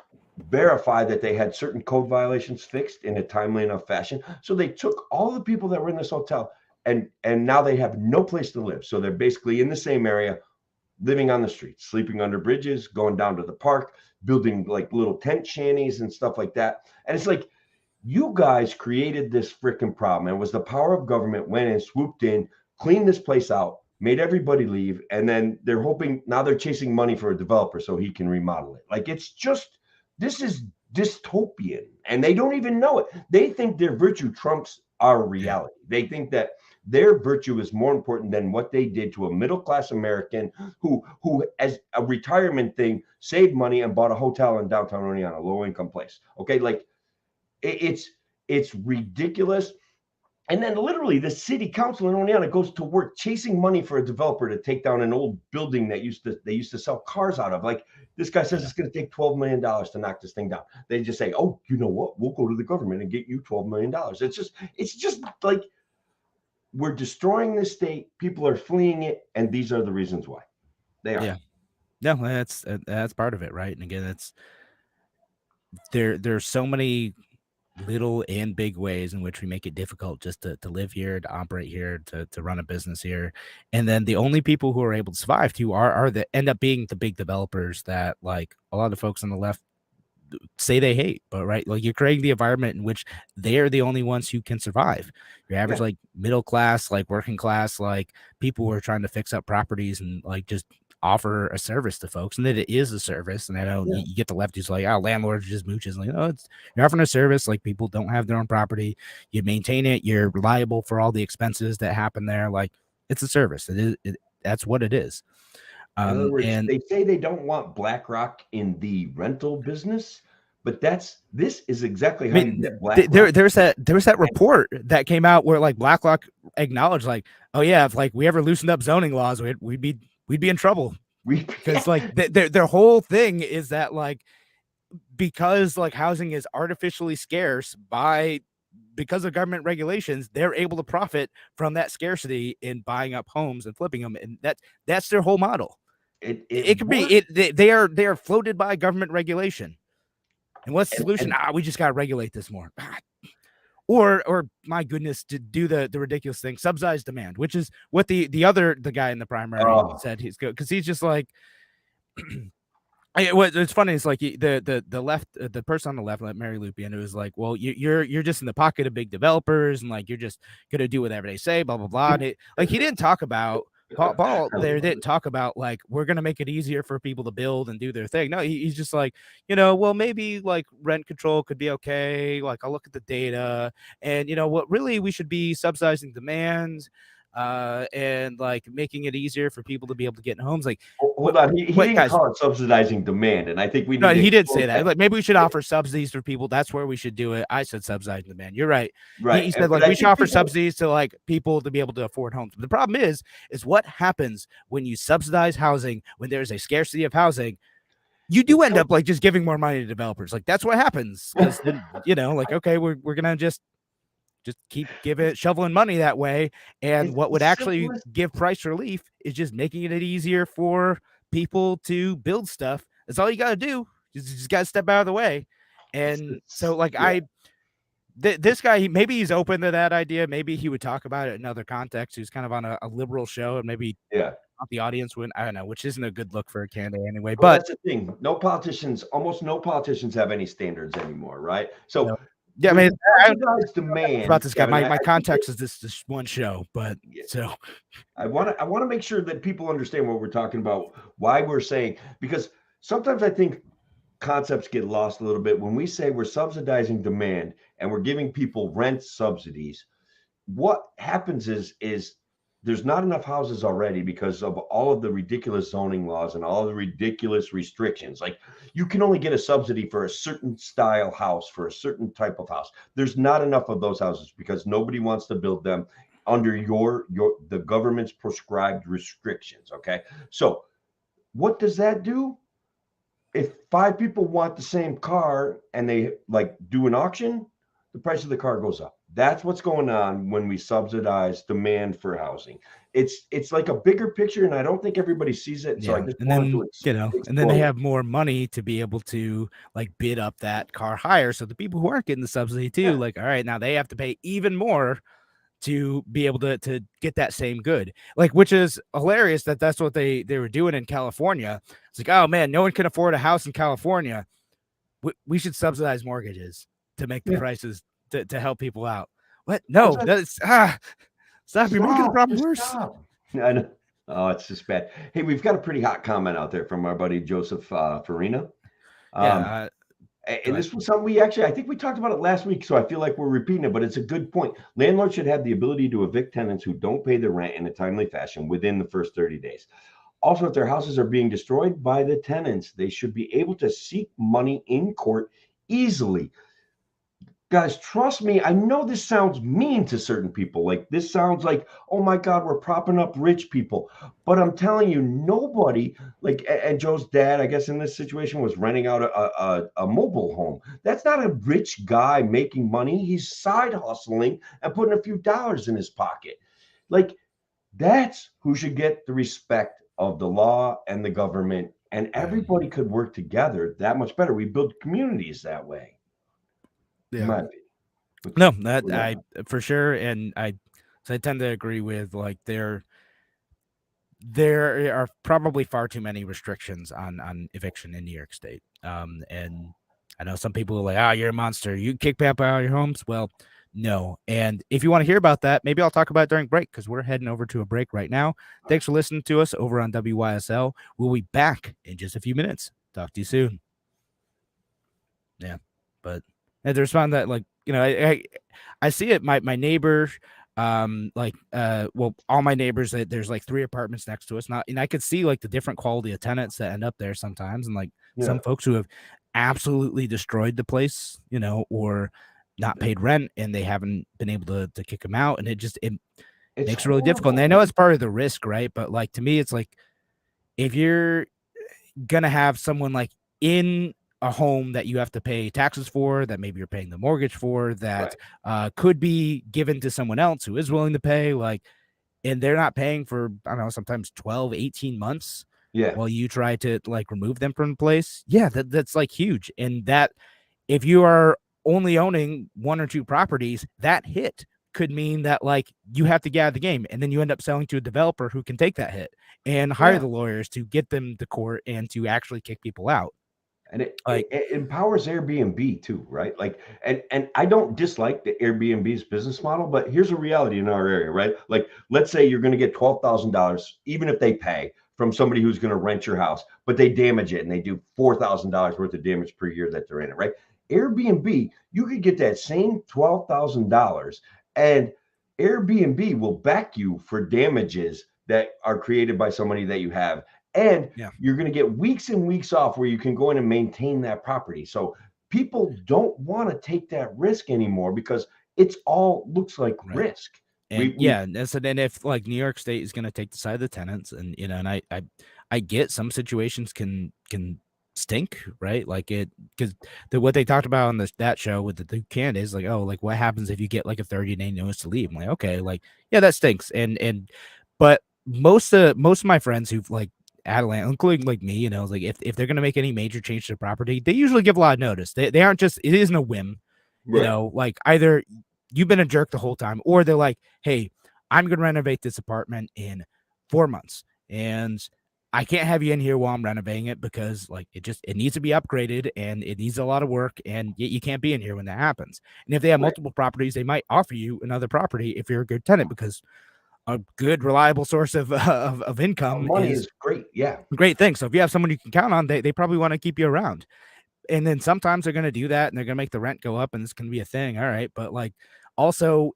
verify that they had certain code violations fixed in a timely enough fashion. So they took all the people that were in this hotel, and now they have no place to live. So they're basically in the same area, living on the streets, sleeping under bridges, going down to the park, building like little tent shanties and stuff like that. And it's like, you guys created this freaking problem. It was the power of government went and swooped in, cleaned this place out, made everybody leave, and then they're hoping now they're chasing money for a developer so he can remodel it. Like it's just, this is dystopian, and they don't even know it. They think their virtue trumps our reality. They think that their virtue is more important than what they did to a middle class American who as a retirement thing saved money and bought a hotel in downtown Oneonta, a low income place. Okay, like it's ridiculous. And then literally the city council in Oneonta goes to work chasing money for a developer to take down an old building that they used to sell cars out of. Like this guy says it's going to take $12 million to knock this thing down. They just say, oh, you know what? We'll go to the government and get you $12 million. It's just like we're destroying the state. People are fleeing it. And these are the reasons why they are. Yeah. No, that's part of it. Right. And again, there's so many little and big ways in which we make it difficult just to live here, to operate here, to run a business here. And then the only people who are able to survive too are the end up being the big developers that like a lot of folks on the left say they hate, but right, like you're creating the environment in which they're the only ones who can survive. Your average like middle class, like working class, like people who are trying to fix up properties and like just offer a service to folks, and that it is a service. And I know you get the lefties like, oh, landlords are just mooches. Like, oh, it's you're offering a service. Like people don't have their own property, you maintain it, you're liable for all the expenses that happen there. Like it's a service. That's what it is. In other words, And they say they don't want BlackRock in the rental business, but this is exactly I how you mean, get BlackRock. there's that report that came out where like BlackRock acknowledged like, oh yeah, if like we ever loosened up zoning laws, we'd be in trouble because like their whole thing is that like because like housing is artificially scarce because of government regulations, they're able to profit from that scarcity in buying up homes and flipping them, and that's their whole model. It could be they are floated by government regulation. And what's the solution? We just got to regulate this more. Or my goodness, to do the ridiculous thing, subsidize demand, which is what the guy in the primary said he's good, because he's just like, it's funny. It's like the left, the person on the left, like Mary Lupian, who was like, well, you're just in the pocket of big developers, and like you're just gonna do whatever they say, blah blah blah. And like he didn't talk about Paul there didn't talk about like we're gonna make it easier for people to build and do their thing. No, he's just like, well, maybe like rent control could be okay. Like I'll look at the data, and what really we should be subsidizing demand, and like making it easier for people to be able to get in homes. Like, hold on, he didn't call it subsidizing demand, and I think we need. No, he did say that. Like maybe we should offer subsidies for people. That's where we should do it. I said subsidizing demand. You're right. He said like we should offer subsidies to like people to be able to afford homes. But the problem is what happens when you subsidize housing when there's a scarcity of housing. You do end up like just giving more money to developers. Like that's what happens. Because then like okay, we're gonna just keep shoveling money that way. And what would actually give price relief is just making it easier for people to build stuff. That's all you got to do. You just got to step out of the way. And so like this guy, maybe he's open to that idea. Maybe he would talk about it in other contexts. He's kind of on a liberal show, and maybe the audience would, I don't know, which isn't a good look for a candidate anyway. Well, but that's the thing. Almost no politicians have any standards anymore, right? So yeah, I mean, demand about this guy. My context is this one show, but so I want to make sure that people understand what we're talking about, why we're saying, because sometimes I think concepts get lost a little bit when we say we're subsidizing demand and we're giving people rent subsidies. What happens is there's not enough houses already because of all of the ridiculous zoning laws and all the ridiculous restrictions. Like you can only get a subsidy for a certain style house, for a certain type of house. There's not enough of those houses because nobody wants to build them under the government's prescribed restrictions. Okay. So what does that do? If 5 people want the same car and they like do an auction, the price of the car goes up. That's what's going on when we subsidize demand for housing. It's like a bigger picture, and I don't think everybody sees it. So I just wanted to and then they have more money to be able to like bid up that car higher. So the people who aren't getting the subsidy too, like, all right, now they have to pay even more to be able to get that same good, like, which is hilarious that's what they were doing in California. It's like, oh man, no one can afford a house in California. We should subsidize mortgages to make the prices to help people out. What? No, that's stop. You're making the problem worse. I know. Oh, it's just bad. Hey, we've got a pretty hot comment out there from our buddy Joseph Farina. And this was something I think we talked about it last week, so I feel like we're repeating it, but it's a good point. Landlords should have the ability to evict tenants who don't pay their rent in a timely fashion within the first 30 days. Also, if their houses are being destroyed by the tenants, they should be able to seek money in court easily. Guys, trust me, I know this sounds mean to certain people. Like this sounds like, oh my God, we're propping up rich people. But I'm telling you, nobody, like, and Joe's dad, I guess in this situation, was renting out a mobile home. That's not a rich guy making money. He's side hustling and putting a few dollars in his pocket. Like, that's who should get the respect of the law and the government. And everybody could work together that much better. We build communities that way. Yeah. No, that I for sure, and I tend to agree with like there are probably far too many restrictions on eviction in New York State, and I know some people are like, "Ah, you're a monster. You kick people out of your homes." Well, no. And if you want to hear about that, maybe I'll talk about it during break because we're heading over to a break right now. Thanks for listening to us over on WYSL. We'll be back in just a few minutes. Talk to you soon. Yeah, but and there's one that, like, I see it. My neighbor, well, all my neighbors. There's like 3 apartments next to us. Not, and I could see like the different quality of tenants that end up there sometimes, and like some folks who have absolutely destroyed the place, or not paid rent, and they haven't been able to kick them out, and it makes it really difficult. And I know it's part of the risk, right? But like to me, it's like if you're gonna have someone like in a home that you have to pay taxes for, that maybe you're paying the mortgage for, that could be given to someone else who is willing to pay, like, and they're not paying for, I don't know, sometimes 12, 18 months while you try to like remove them from the place. Yeah, that's like huge. And that if you are only owning 1 or 2 properties, that hit could mean that like you have to get out of the game, and then you end up selling to a developer who can take that hit and hire the lawyers to get them to court and to actually kick people out. And it empowers Airbnb too, right? Like, and I don't dislike the Airbnb's business model, but here's a reality in our area, right? Like, let's say you're going to get $12,000, even if they pay, from somebody who's going to rent your house, but they damage it and they do $4,000 worth of damage per year that they're in it, right? Airbnb, you could get that same $12,000, and Airbnb will back you for damages that are created by somebody that you have. And you're going to get weeks and weeks off where you can go in and maintain that property. So people don't want to take that risk anymore because it's all looks like risk. And so then if like New York State is going to take the side of the tenants, and and I get some situations can stink, right? Like because what they talked about on that show with the candidates, like, oh, like what happens if you get like a 30-day notice to leave? I'm like, okay, like that stinks. But most of my friends who've like Adelant, including like me, like if they're gonna make any major change to the property, they usually give a lot of notice. They aren't just, it isn't a whim, like either you've been a jerk the whole time, or they're like, hey, I'm gonna renovate this apartment in 4 months, and I can't have you in here while I'm renovating it because like it needs to be upgraded and it needs a lot of work, and you can't be in here when that happens. And if they have multiple properties, they might offer you another property if you're a good tenant, because a good, reliable source of income is great. Yeah. Great thing. So if you have someone you can count on, they probably want to keep you around. And then sometimes they're going to do that and they're going to make the rent go up, and it's going to be a thing. All right. But like, also,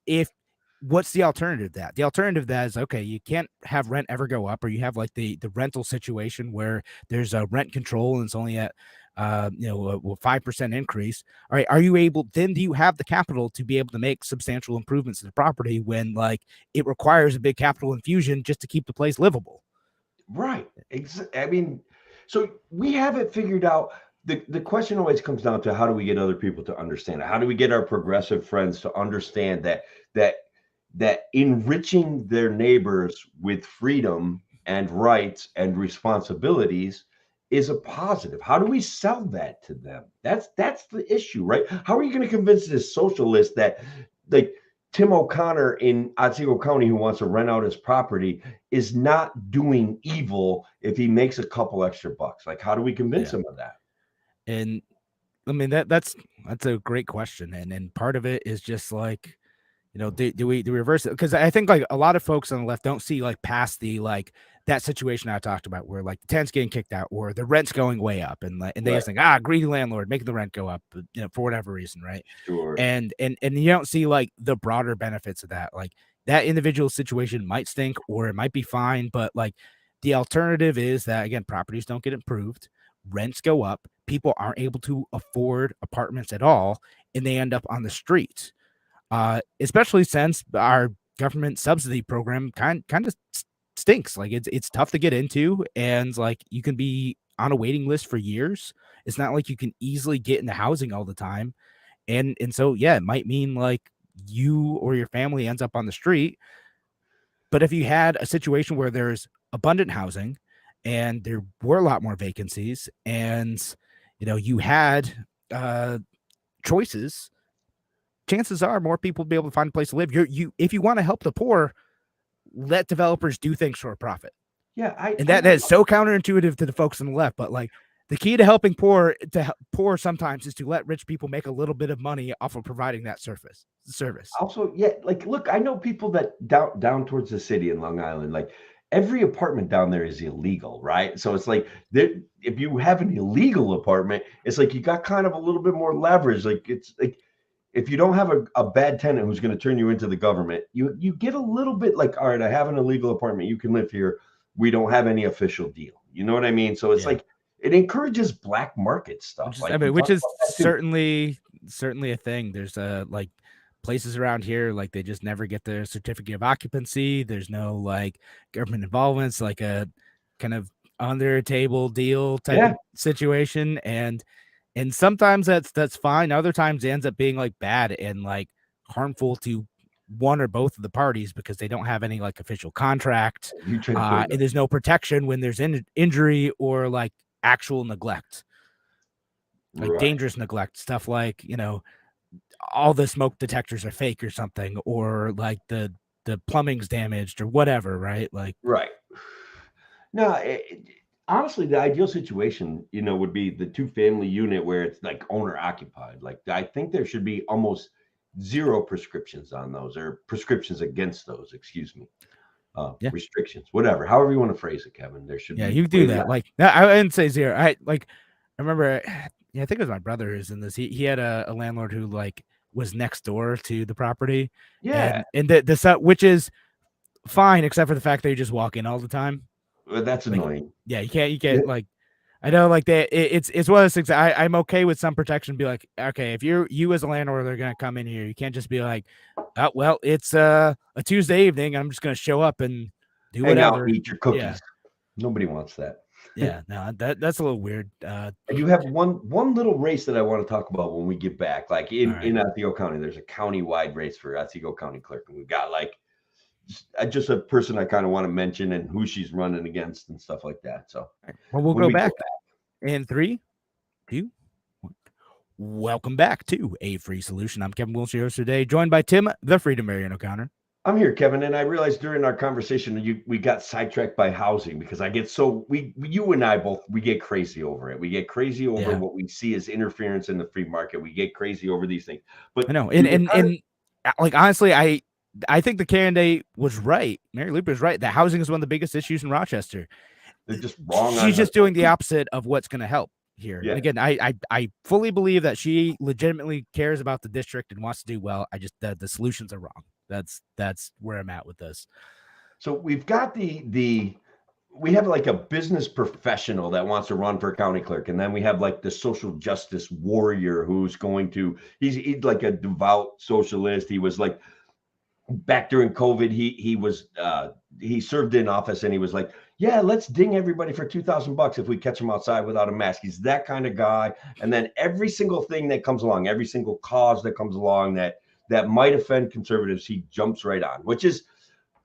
what's the alternative to that? The alternative to that is, okay, you can't have rent ever go up, or you have like the rental situation where there's a rent control and it's only at a 5% increase. All right, are you able, then do you have the capital to be able to make substantial improvements to the property when like it requires a big capital infusion just to keep the place livable? Right. I mean, so we have it figured out. The question always comes down to, how do we get other people to understand it? How do we get our progressive friends to understand that enriching their neighbors with freedom and rights and responsibilities is a positive? How do we sell that to them? That's the issue, right? How are you going to convince this socialist that, like, Tim O'Connor in Otsego County, who wants to rent out his property, is not doing evil if he makes a couple extra bucks? Like, how do we convince him of that? And I mean, that's a great question. And part of it is just like, do we reverse it? Because I think like a lot of folks on the left don't see like past the like that situation I talked about, where like the tenant's getting kicked out or the rent's going way up, and they just think, greedy landlord making the rent go up, for whatever reason, right? Sure. And you don't see like the broader benefits of that. Like that individual situation might stink or it might be fine, but like the alternative is that, again, properties don't get improved, rents go up, people aren't able to afford apartments at all, and they end up on the street. Especially since our government subsidy program kind of stinks. Like it's tough to get into, and like you can be on a waiting list for years. It's not like you can easily get into housing all the time. And so, yeah, it might mean like you or your family ends up on the street. But if you had a situation where there's abundant housing and there were a lot more vacancies, and you had choices, chances are more people will be able to find a place to live. If you want to help the poor, let developers do things for a profit. Yeah, that is so counterintuitive to the folks on the left, but like the key to helping poor sometimes is to let rich people make a little bit of money off of providing that service. Also, yeah, like look, I know people that down towards the city in Long Island, like every apartment down there is illegal, right? So it's like if you have an illegal apartment, it's like you got kind of a little bit more leverage. Like it's like if you don't have a bad tenant who's going to turn you into the government, you get a little bit like, all right, I have an illegal apartment, you can live here. We don't have any official deal. You know what I mean? So it's Yeah. like it encourages black market stuff. Which is about that too. certainly a thing. There's like places around here, like they just never get their certificate of occupancy. There's no like government involvement. It's like a kind of under table deal type Yeah. of situation. And sometimes that's fine. Other times it ends up being like bad and like harmful to one or both of the parties because they don't have any like official contract. You try to bring And there's no protection when there's injury or like actual neglect, like right. dangerous neglect, stuff like, all the smoke detectors are fake or something, or like the plumbing's damaged or whatever, right? Like, Right. No, honestly, the ideal situation, would be the two-family unit where it's like owner occupied. Like, I think there should be almost zero prescriptions on those, or prescriptions against those. Excuse me. Yeah. Restrictions, whatever, however you want to phrase it, Kevin. There should be. You do that. Like, I didn't say zero. I remember. Yeah, I think it was my brother who's in this. He had a landlord who like was next door to the property. Yeah. And the which is fine, except for the fact that you just walk in all the time. Well, that's like, annoying. Yeah, you can't like. I know, like it's one of those things. I'm okay with some protection. Be like, okay, if you as a landlord, they're gonna come in here. You can't just be like, oh, well, it's a Tuesday evening. I'm just gonna show up and do Hang whatever. out, eat your cookies. Yeah. Nobody wants that. Yeah, no, that's a little weird. I do have one little race that I want to talk about when we get back. Like in Otsego County, there's a county-wide race for Otsego County Clerk, and we've got like just a person I kind of want to mention and who she's running against and stuff like that. So, well, we'll go back in 3, 2, 1. Welcome back to A Free Solution. I'm Kevin Wilson, your host today, joined by Tim, the Freedom Marion O'Connor. I'm here, Kevin, and I realized during our conversation we got sidetracked by housing because I get you and I both, we get crazy over it. We get crazy over what we see as interference in the free market. We get crazy over these things. But I know, and like honestly, I think the candidate was right. Mary Lupe was right. That housing is one of the biggest issues in Rochester. They're just wrong. She's just doing the opposite of what's going to help here. Yeah. And again, I fully believe that she legitimately cares about the district and wants to do well. I just the solutions are wrong. That's where I'm at with this. So we've got we have like a business professional that wants to run for county clerk, and then we have like the social justice warrior who's going to he's like a devout socialist. He was like back during COVID, he served in office and he was like, yeah, let's ding everybody for $2,000 if we catch them outside without a mask. He's that kind of guy. And then every single thing that comes along, every single cause that comes along that might offend conservatives, he jumps right on, which is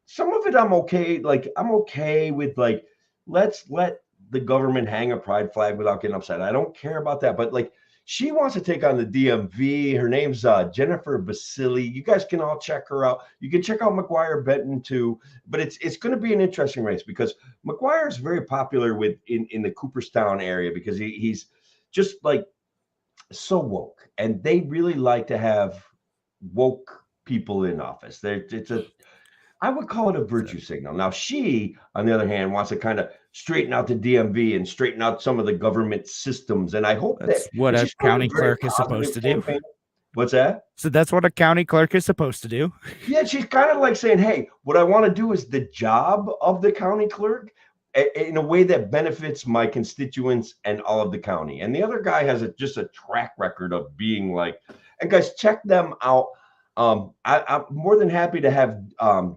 some of it I'm okay. Like I'm okay with like, let's let the government hang a pride flag without getting upset. I don't care about that. But like she wants to take on the DMV. Her name's Jennifer Basili. You guys can all check her out. You can check out McGuire Benton too. But it's going to be an interesting race because McGuire is very popular in the Cooperstown area because he's just like so woke, and they really like to have woke people in office. I would call it a virtue signal. Now, she, on the other hand, wants to kind of straighten out the DMV and straighten out some of the government systems. And I hope that's what a county clerk is supposed to do. What's that? So that's what a county clerk is supposed to do. Yeah, she's kind of like saying, hey, what I want to do is the job of the county clerk in a way that benefits my constituents and all of the county. And the other guy has just a track record of being like, and guys, check them out. I'm more than happy to have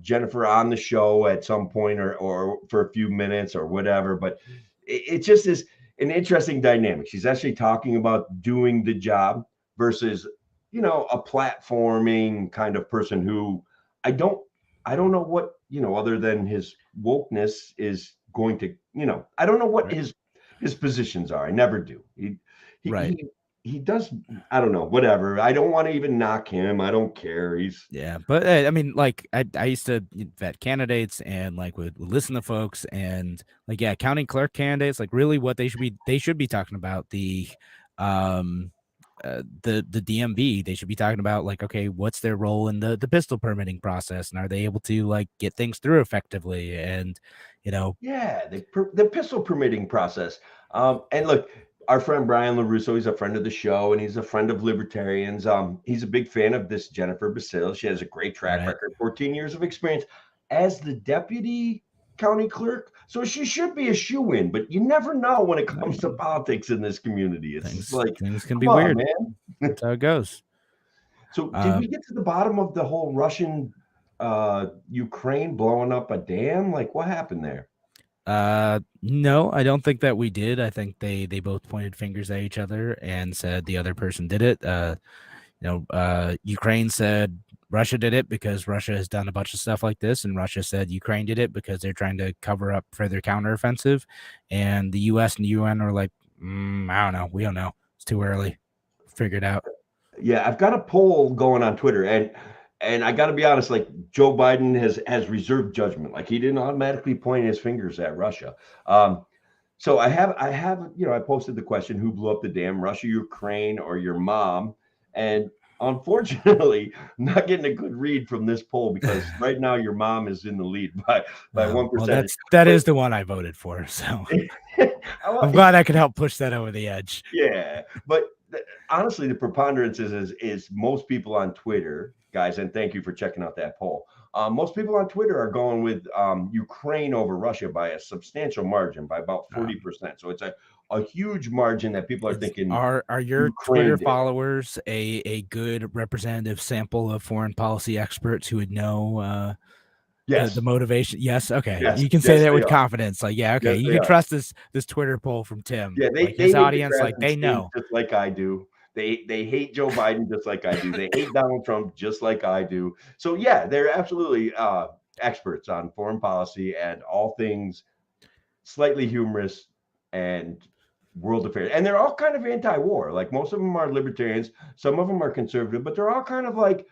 Jennifer on the show at some point or for a few minutes or whatever. But it just is an interesting dynamic. She's actually talking about doing the job versus, a platforming kind of person who I don't know what, other than his wokeness is going to, I don't know what his positions are. I never do. he does. I don't know. Whatever. I don't want to even knock him. I don't care. He's Yeah, but I mean, like I used to vet candidates and like would listen to folks and like yeah, county clerk candidates, like really what they should be talking about um the DMV. They should be talking about like, okay, what's their role in the pistol permitting process, and are they able to like get things through effectively? And you know, yeah, the pistol permitting process. And look, our friend Brian LaRusso, he's a friend of the show and he's a friend of libertarians. He's a big fan of this Jennifer Basil. She has a great track right? record, 14 years of experience as the deputy county clerk. So she should be a shoe-in, but you never know when it comes to politics in this community. It's just like, Things can be come on, weird. man. That's how it goes. So did we get to the bottom of the whole Russian Ukraine blowing up a dam? Like what happened there? No, I don't think that we did. I think they both pointed fingers at each other and said the other person did it. Ukraine said Russia did it because Russia has done a bunch of stuff like this, and Russia said Ukraine did it because they're trying to cover up for their counteroffensive. And the U.S. and the UN are like, I don't know, we don't know. It's too early. Figure it out. Yeah, I've got a poll going on Twitter, and I got to be honest, like Joe Biden has reserved judgment. Like he didn't automatically point his fingers at Russia. So I have I posted the question, who blew up the dam, Russia, Ukraine, or your mom? And unfortunately, I'm not getting a good read from this poll because right now your mom is in the lead by 1%. Well, that is the one I voted for. So I'm glad I could help push that over the edge. Yeah, but honestly, the preponderance is most people on Twitter, guys, and thank you for checking out that poll. Most people on Twitter are going with Ukraine over Russia by a substantial margin, by about 40%. So it's a huge margin that people are thinking. Are your Ukraine Twitter did. followers a good representative sample of foreign policy experts who would know Yes. the motivation? Yes. Okay. Yes. You can say Yes, that they with are. confidence. Like, yeah, okay. Yes, You they can are. trust this Twitter poll from Tim. Yeah, like they his hate the audience, grass like and they stains know. just like I do. They hate Joe Biden just like I do. They hate Donald Trump just like I do. So yeah, they're absolutely experts on foreign policy and all things slightly humorous and world affairs. And they're all kind of anti-war. Like most of them are libertarians, some of them are conservative, but they're all kind of like,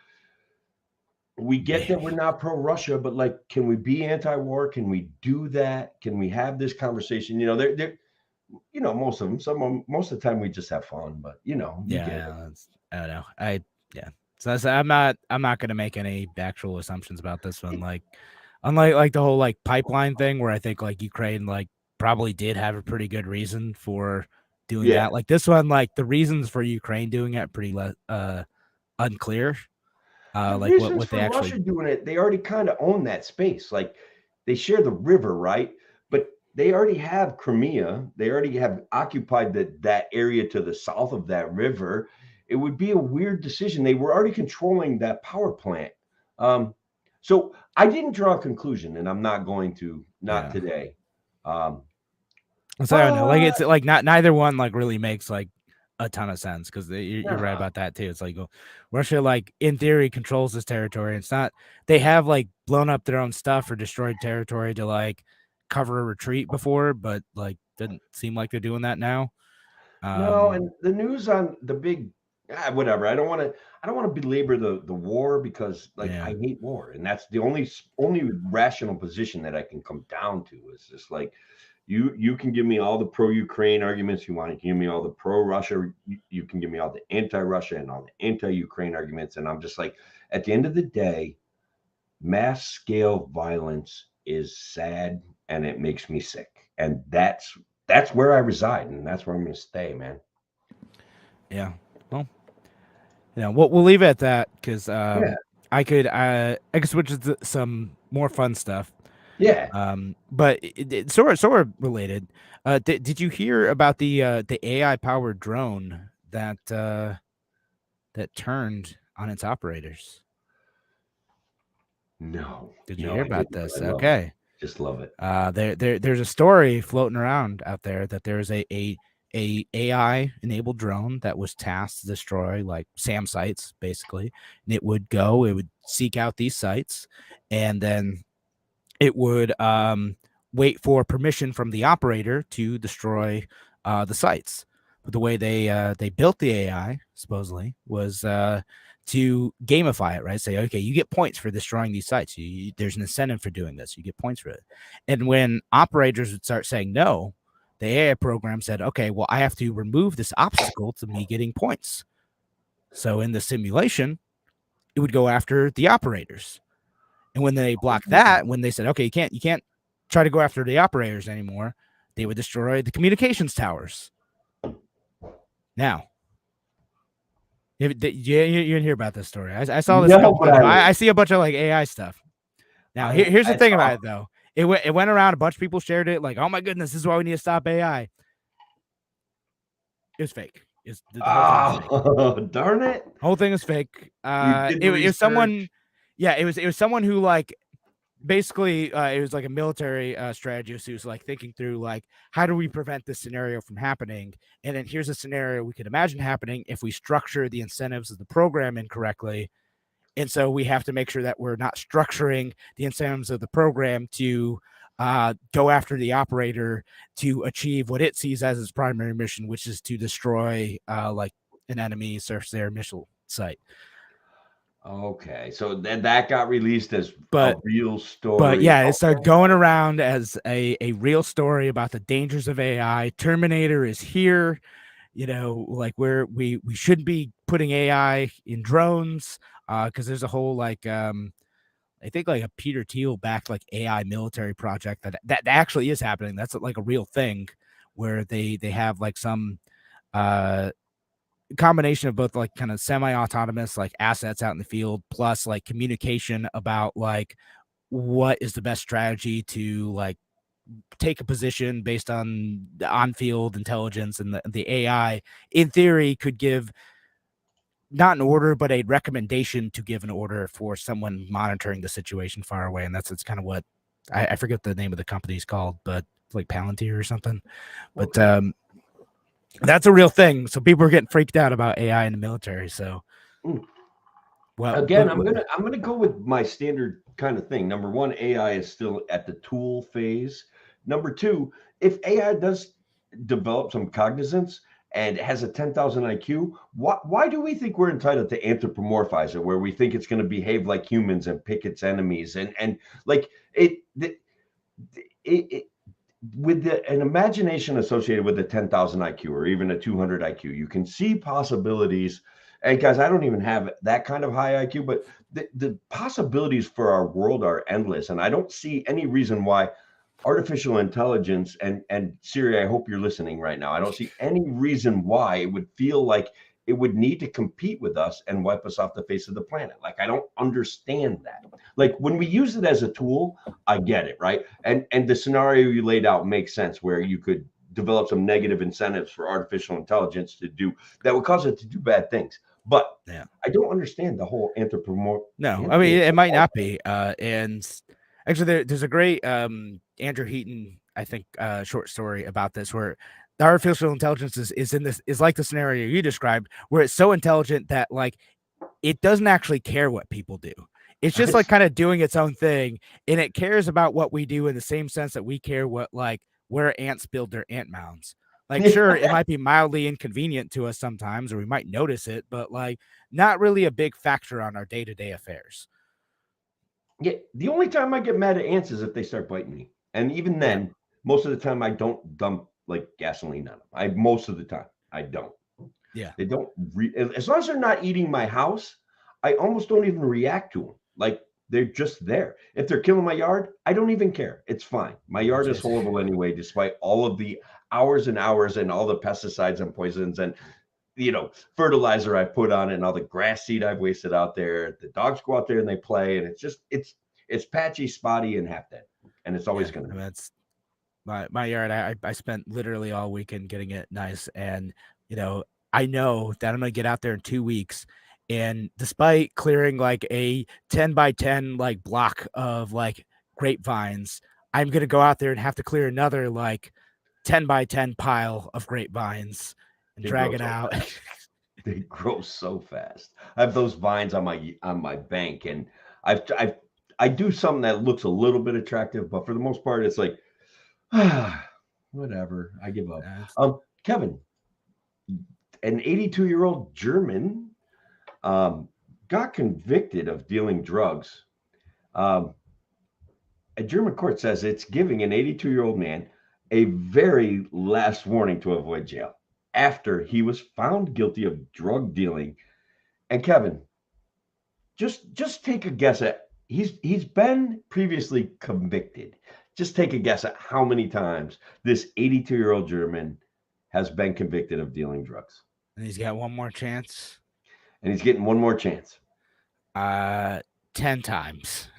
we get that we're not pro-Russia, but like, can we be anti-war? Can we do that? Can we have this conversation? They're most of them. Most of the time we just have fun, but you get it. I don't know. So I'm not gonna make any actual assumptions about this one. Like, unlike like the whole like pipeline thing, where I think like Ukraine like probably did have a pretty good reason for doing Yeah. that. Like this one, like the reasons for Ukraine doing it pretty unclear. The Like reasons what they for actually. Russia doing it, they already kind of own that space. Like they share the river, right? But they already have Crimea. They already have occupied that area to the south of that river. It would be a weird decision. They were already controlling that power plant. So I didn't draw a conclusion, and I'm not going to, not today. So I don't know. Like it's like neither one like really makes like a ton of sense because you're right about that too. It's like Russia, like in theory, controls this territory. It's not they have like blown up their own stuff or destroyed territory to like cover a retreat before, but like doesn't seem like they're doing that now. No, and the news on the big whatever. I don't want to belabor the war because I hate war, and that's the only rational position that I can come down to is just like you can give me all the pro-Ukraine arguments you want. You can give me all the pro-Russia. You can give me all the anti-Russia and all the anti-Ukraine arguments, and I'm just like, at the end of the day, mass scale violence is sad and it makes me sick, and that's where I reside, and that's where I'm going to stay, man. Yeah. Well, we'll leave it at that because I could switch to some more fun stuff. Yeah. But it's sort of related. Did you hear about the AI powered drone that turned on its operators? No. Did you hear about didn't, this? I love Okay. it. Just love it. There's a story floating around out there that there's a AI enabled drone that was tasked to destroy like SAM sites, basically. And it would seek out these sites, and then it would wait for permission from the operator to destroy the sites. But the way they built the AI supposedly was to gamify it, right? Say, okay, you get points for destroying these sites. There's an incentive for doing this. You get points for it. And when operators would start saying no, the AI program said, okay, well, I have to remove this obstacle to me getting points. So in the simulation, it would go after the operators. And when they blocked that, when they said, okay, you can't try to go after the operators anymore, they would destroy the communications towers. Now, you didn't hear about this story. I saw this a couple times. I see a bunch of like AI stuff. Now, here's the thing about it, though. It went around. A bunch of people shared it. Like, oh my goodness, this is why we need to stop AI. It was fake. The whole thing was fake. Darn it! The whole thing was fake. It was someone. Yeah, it was someone who like basically it was like a military strategist who's like thinking through like how do we prevent this scenario from happening, and then here's a scenario we could imagine happening if we structure the incentives of the program incorrectly. And so we have to make sure that we're not structuring the incentives of the program to go after the operator to achieve what it sees as its primary mission, which is to destroy like an enemy surface air missile site. Okay, so then that got released as a real story. But yeah, it started going around as a real story about the dangers of AI. Terminator is here. You know, like we shouldn't be putting AI in drones because there's a whole like I think like a Peter Thiel backed like AI military project that actually is happening. That's like a real thing where they have like some combination of both like kind of semi-autonomous like assets out in the field plus like communication about like what is the best strategy to like take a position based on the on-field intelligence, and the AI in theory could give not an order but a recommendation to give an order for someone monitoring the situation far away. And it's kind of what I forget the name of the company's called, but like Palantir or something. But that's a real thing. So people are getting freaked out about AI in the military. So well, again, I'm gonna go with my standard kind of thing. Number one, AI is still at the tool phase. Number two, if AI does develop some cognizance and has a 10,000 IQ, why do we think we're entitled to anthropomorphize it, where we think it's going to behave like humans and pick its enemies and like it with an imagination associated with a 10,000 IQ or even a 200 IQ, you can see possibilities. And guys, I don't even have that kind of high IQ, but the possibilities for our world are endless. And I don't see any reason why artificial intelligence and Siri, I hope you're listening right now. I don't see any reason why it would feel like it would need to compete with us and wipe us off the face of the planet. Like, I don't understand that. Like, when we use it as a tool, I get it, right? And the scenario you laid out makes sense, where you could develop some negative incentives for artificial intelligence to do that would cause it to do bad things. But I don't understand the whole anthropomorph. No, I mean, it might not be. And actually, there's a great Andrew Heaton, I think, short story about this, where the artificial intelligence is like the scenario you described, where it's so intelligent that like it doesn't actually care what people do. It's just like kind of doing its own thing, and it cares about what we do in the same sense that we care what like where ants build their ant mounds. Like, sure, it might be mildly inconvenient to us sometimes, or we might notice it, but like not really a big factor on our day-to-day affairs. Yeah, the only time I get mad at ants is if they start biting me, and even then, most of the time I don't dump like gasoline on them. Most of the time I don't. Yeah, they don't. As long as they're not eating my house, I almost don't even react to them. Like, they're just there. If they're killing my yard, I don't even care. It's fine. My yard is horrible anyway, despite all of the hours and hours and all the pesticides and poisons and fertilizer I put on it and all the grass seed I've wasted out there. The dogs go out there and they play, and it's patchy, spotty, and half dead. And it's always going to be. That's my yard. I spent literally all weekend getting it nice. And, I know that I'm going to get out there in 2 weeks. And despite clearing like a 10 by 10 like block of like grapevines, I'm going to go out there and have to clear another like 10 by 10 pile of grapevines and drag it out. They grow so fast. I have those vines on my bank, and I do something that looks a little bit attractive, but for the most part, it's like, whatever. I give up. Kevin, an 82-year-old German got convicted of dealing drugs. Um, a German court says it's giving an 82-year-old man a very last warning to avoid jail after he was found guilty of drug dealing. And Kevin, just take a guess at he's been previously convicted. Just take a guess at how many times this 82-year-old German has been convicted of dealing drugs. And he's got one more chance. And he's getting one more chance. 10 times.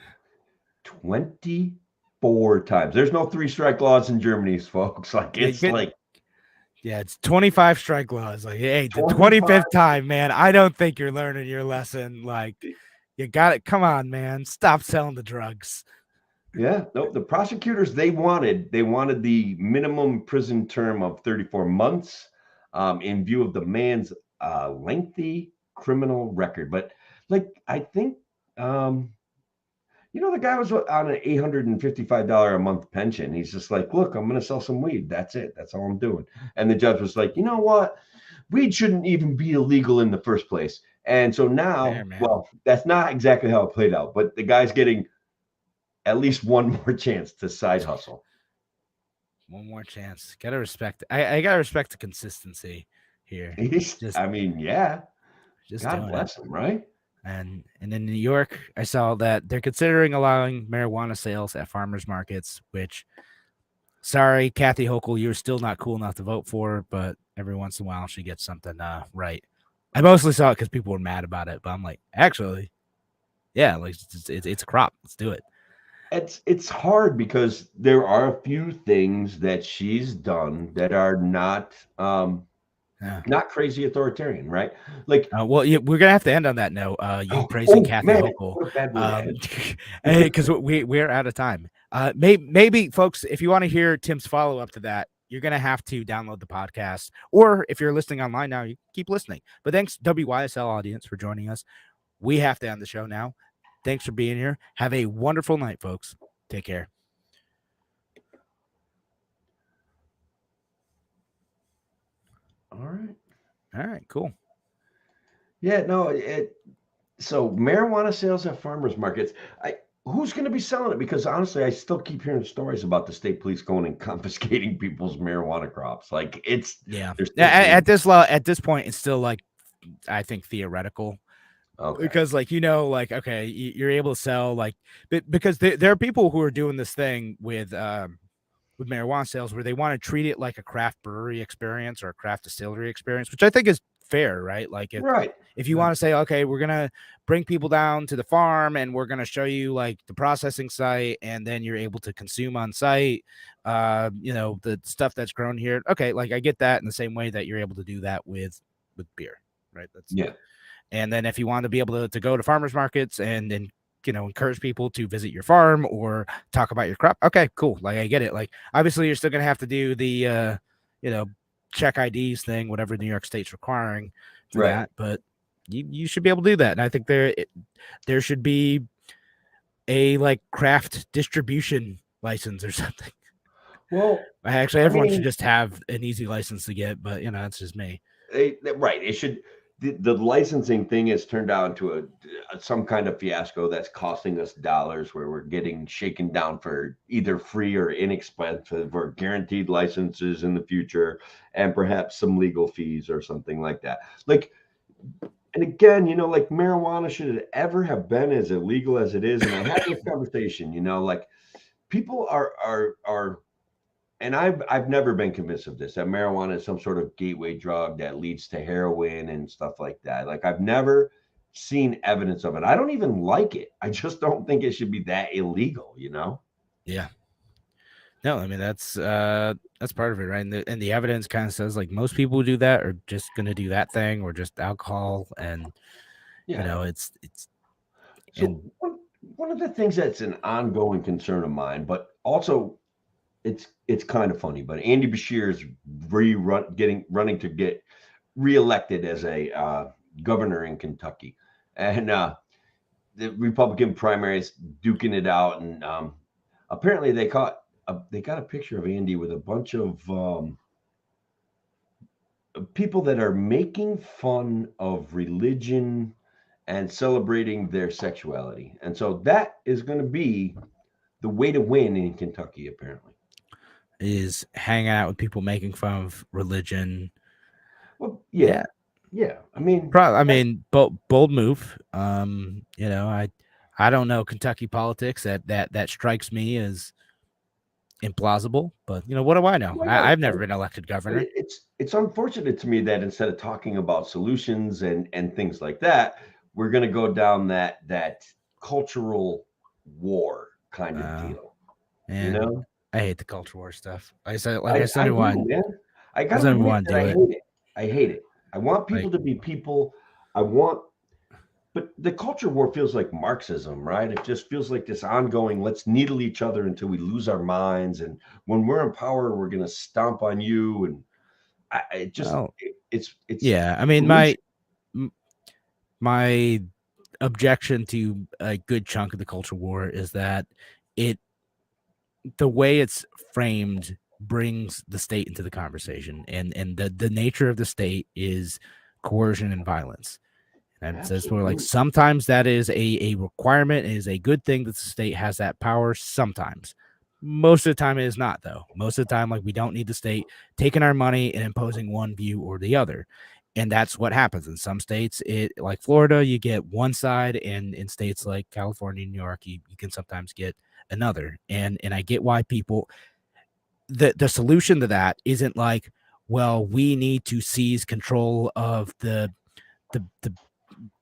24 times. There's no 3-strike laws in Germany, folks. Like it's it's 25 strike laws. Like, hey, the 25. 25th time, man. I don't think you're learning your lesson. Like, you got it. Come on, man. Stop selling the drugs. Yeah, no, the prosecutors they wanted the minimum prison term of 34 months in view of the man's lengthy criminal record. But like I think the guy was on an $855 a month pension. He's just like, look, I'm going to sell some weed. That's it. That's all I'm doing. And the judge was like, you know what? Weed shouldn't even be illegal in the first place. And so now, well, that's not exactly how it played out, but the guy's getting at least one more chance to side hustle. One more chance. Gotta respect. I gotta respect the consistency here. Yeah. Just God bless him, right? And in New York, I saw that they're considering allowing marijuana sales at farmers markets, which, sorry, Kathy Hochul, you're still not cool enough to vote for, but every once in a while she gets something right. I mostly saw it because people were mad about it, but I'm like, actually, yeah, like it's a crop. Let's do it. It's hard because there are a few things that she's done that are not crazy authoritarian, right? Like, we're gonna have to end on that note. Praising Kathy Hochul, because we're out of time. Maybe folks, if you want to hear Tim's follow up to that, you're gonna have to download the podcast, or if you're listening online now, you keep listening. But thanks WYSL audience for joining us. We have to end the show now. Thanks for being here. Have a wonderful night, folks. Take care. All right, cool. Yeah, no, so marijuana sales at farmers markets, who's going to be selling it? Because honestly, I still keep hearing stories about the state police going and confiscating people's marijuana crops. Like at this point, it's still like, I think, theoretical. Okay. Because okay, you're able to sell because there are people who are doing this thing with marijuana sales where they want to treat it like a craft brewery experience or a craft distillery experience, which I think is fair, right? Like if you want to say, okay, we're gonna bring people down to the farm and we're gonna show you like the processing site, and then you're able to consume on site, the stuff that's grown here. Okay, like I get that in the same way that you're able to do that with beer, right? And then if you want to be able to go to farmers markets and then, encourage people to visit your farm or talk about your crop. Okay, cool. Like I get it. Like obviously you're still going to have to do the, check IDs thing, whatever New York State's requiring for that. But you should be able to do that. And I think there should be a like craft distribution license or something. Well, actually, everyone should just have an easy license to get, but that's just me. It should. The licensing thing has turned out into some kind of fiasco that's costing us dollars, where we're getting shaken down for either free or inexpensive or guaranteed licenses in the future, and perhaps some legal fees or something like that. Like, and again, like marijuana should it ever have been as illegal as it is? And I had this conversation, like people are. And I've never been convinced of this, that marijuana is some sort of gateway drug that leads to heroin and stuff like that. Like I've never seen evidence of it. I don't even like it. I just don't think it should be that illegal, Yeah. No, I mean that's part of it, right? And the evidence kind of says like most people who do that are just gonna do that thing, or just alcohol, and it's. So one of the things that's an ongoing concern of mine, but also it's kind of funny, but Andy Beshear is running to get reelected as a governor in Kentucky, and the Republican primaries duking it out, and apparently they got a picture of Andy with a bunch of people that are making fun of religion and celebrating their sexuality. And so that is going to be the way to win in Kentucky, apparently. Is hanging out with people making fun of religion. Well, Yeah. yeah. I mean, Bold move. I don't know Kentucky politics. That strikes me as implausible. But what do I know? why not? I've never been elected But governor. it's unfortunate to me that instead of talking about solutions and things like that, we're going to go down that cultural war kind of deal. You And know, I hate the culture war stuff. I said, like I, I said, I do, everyone, man. I got does to everyone admit want that to I do it? hate it. I hate it. I want people Like, to be people. I want, but the culture war feels like Marxism, right? It just feels like this ongoing, let's needle each other until we lose our minds. And when we're in power, we're going to stomp on you. And it just, well, it's yeah. I mean, pollution. my objection to a good chunk of the culture war is that it the way it's framed brings the state into the conversation, and the nature of the state is coercion and violence. And it says, for like, Absolutely. sometimes that is a requirement, is a good thing that the state has that power. Sometimes, most of the time, it is not, though. Most of the time, like, we don't need the state taking our money and imposing one view or the other. And that's what happens in some states. It, like Florida, you get one side, and in states like California, New York, you can sometimes get another. And I get why people, the solution to that isn't like, well, we need to seize control of the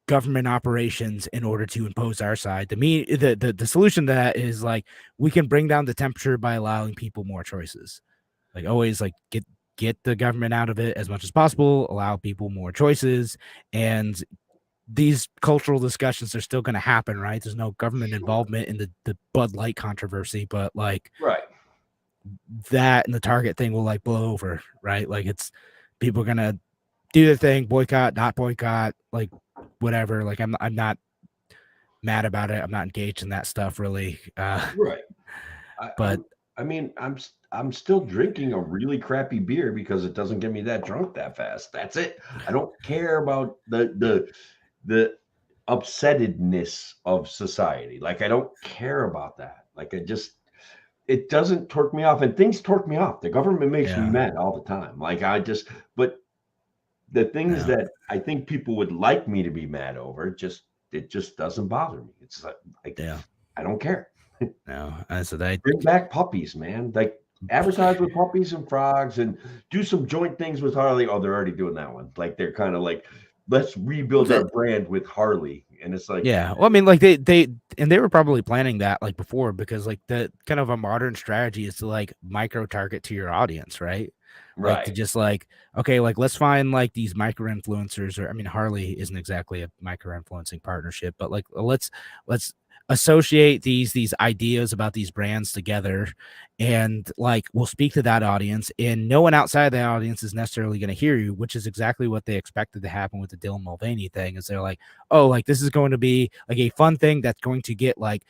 government operations in order to impose our side. The solution to that is like, we can bring down the temperature by allowing people more choices. Like, always, like, get the government out of it as much as possible, allow people more choices. And these cultural discussions are still going to happen, right? There's no government involvement in the Bud Light controversy, but like, Right. that and the Target thing will like blow over, right? Like, it's people are gonna do the thing, boycott, not boycott, like whatever. Like, I'm not mad about it. I'm not engaged in that stuff really. Right. But I mean, I'm still drinking a really crappy beer because it doesn't get me that drunk that fast. That's it. I don't care about the upsettedness of society. Like, I don't care about that. Like, it doesn't torque me off, and things torque me off. The government makes me yeah, mad all the time. Like, but the things yeah, that I think people would like me to be mad over, it just doesn't bother me. It's like yeah, I don't care. no. And so they, Bring back puppies, man. Like, advertise with puppies and frogs and do some joint things with Harley. Oh, they're already doing that one. Like, they're kind of like, let's rebuild our brand with Harley. And it's like, yeah. Well, I mean, like, they were probably planning that like before, because like the kind of a modern strategy is to like micro target to your audience, right? Like, to right. just like, okay, like, let's find like these micro influencers, or I mean, Harley isn't exactly a micro influencing partnership, but like, let's associate these ideas about these brands together, and like, we'll speak to that audience, and no one outside of that audience is necessarily going to hear you, which is exactly what they expected to happen with the Dylan Mulvaney thing. Is they're like, oh, like, this is going to be like a fun thing that's going to get like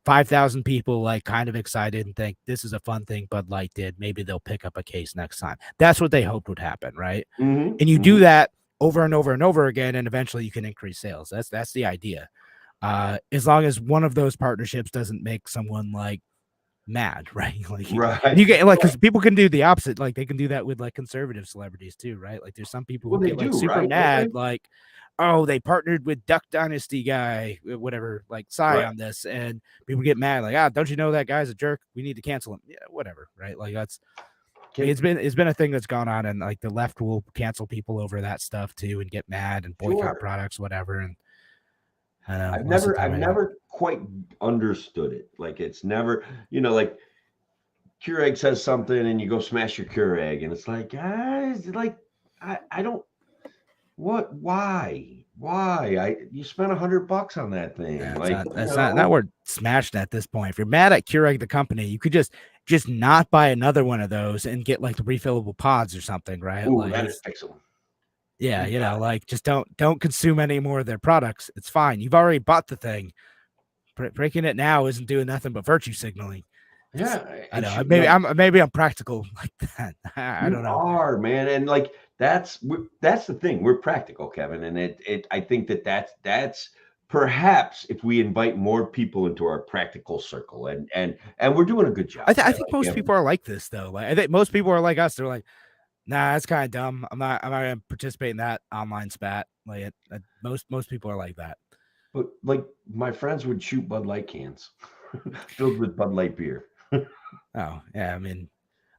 5,000 people like kind of excited and think this is a fun thing Bud Light did. Maybe they'll pick up a case next time. That's what they hoped would happen, right? Mm-hmm, And you do mm-hmm. that over and over and over again, and eventually you can increase sales. That's the idea. As long as one of those partnerships doesn't make someone like mad, right? Like, Right. you get like, Right. because people can do the opposite. Like, they can do that with like conservative celebrities too, right? Like, there's some people Well, who they get like do, super right? Don't they? mad, like, oh, they partnered with Duck Dynasty guy, whatever, like Psy Right. on this, and people get mad, like, don't you know that guy's a jerk? We need to cancel him. Yeah, whatever, right? Like, that's it's been a thing that's gone on, and like the left will cancel people over that stuff too, and get mad and boycott Sure. products, whatever. And I know I've most of never the time I've I don't. never quite understood it. Like, it's never, like, Keurig says something and you go smash your Keurig, and it's like, guys, like, I don't, why you spent $100 on that thing, Yeah, like, that's not worth smashing at this point. If you're mad at Keurig the company, you could just not buy another one of those and get like the refillable pods or something, right? ooh, Like, that'd it's, fix them. yeah, You got like, just don't consume any more of their products. It's fine. You've already bought the thing. Breaking it now isn't doing nothing but virtue signaling. Yeah, I know. should, Maybe I'm practical like that. I don't you know. are, man, and like that's the thing. We're practical, Kevin, and I think that's perhaps if we invite more people into our practical circle, and we're doing a good job. I Right? think Like, most people are like this though. Like I think most people are like us. They're like, nah, that's kind of dumb. I'm not gonna participate in that online spat. Like most people are like that. but like my friends would shoot Bud Light cans filled with Bud Light beer. Oh yeah,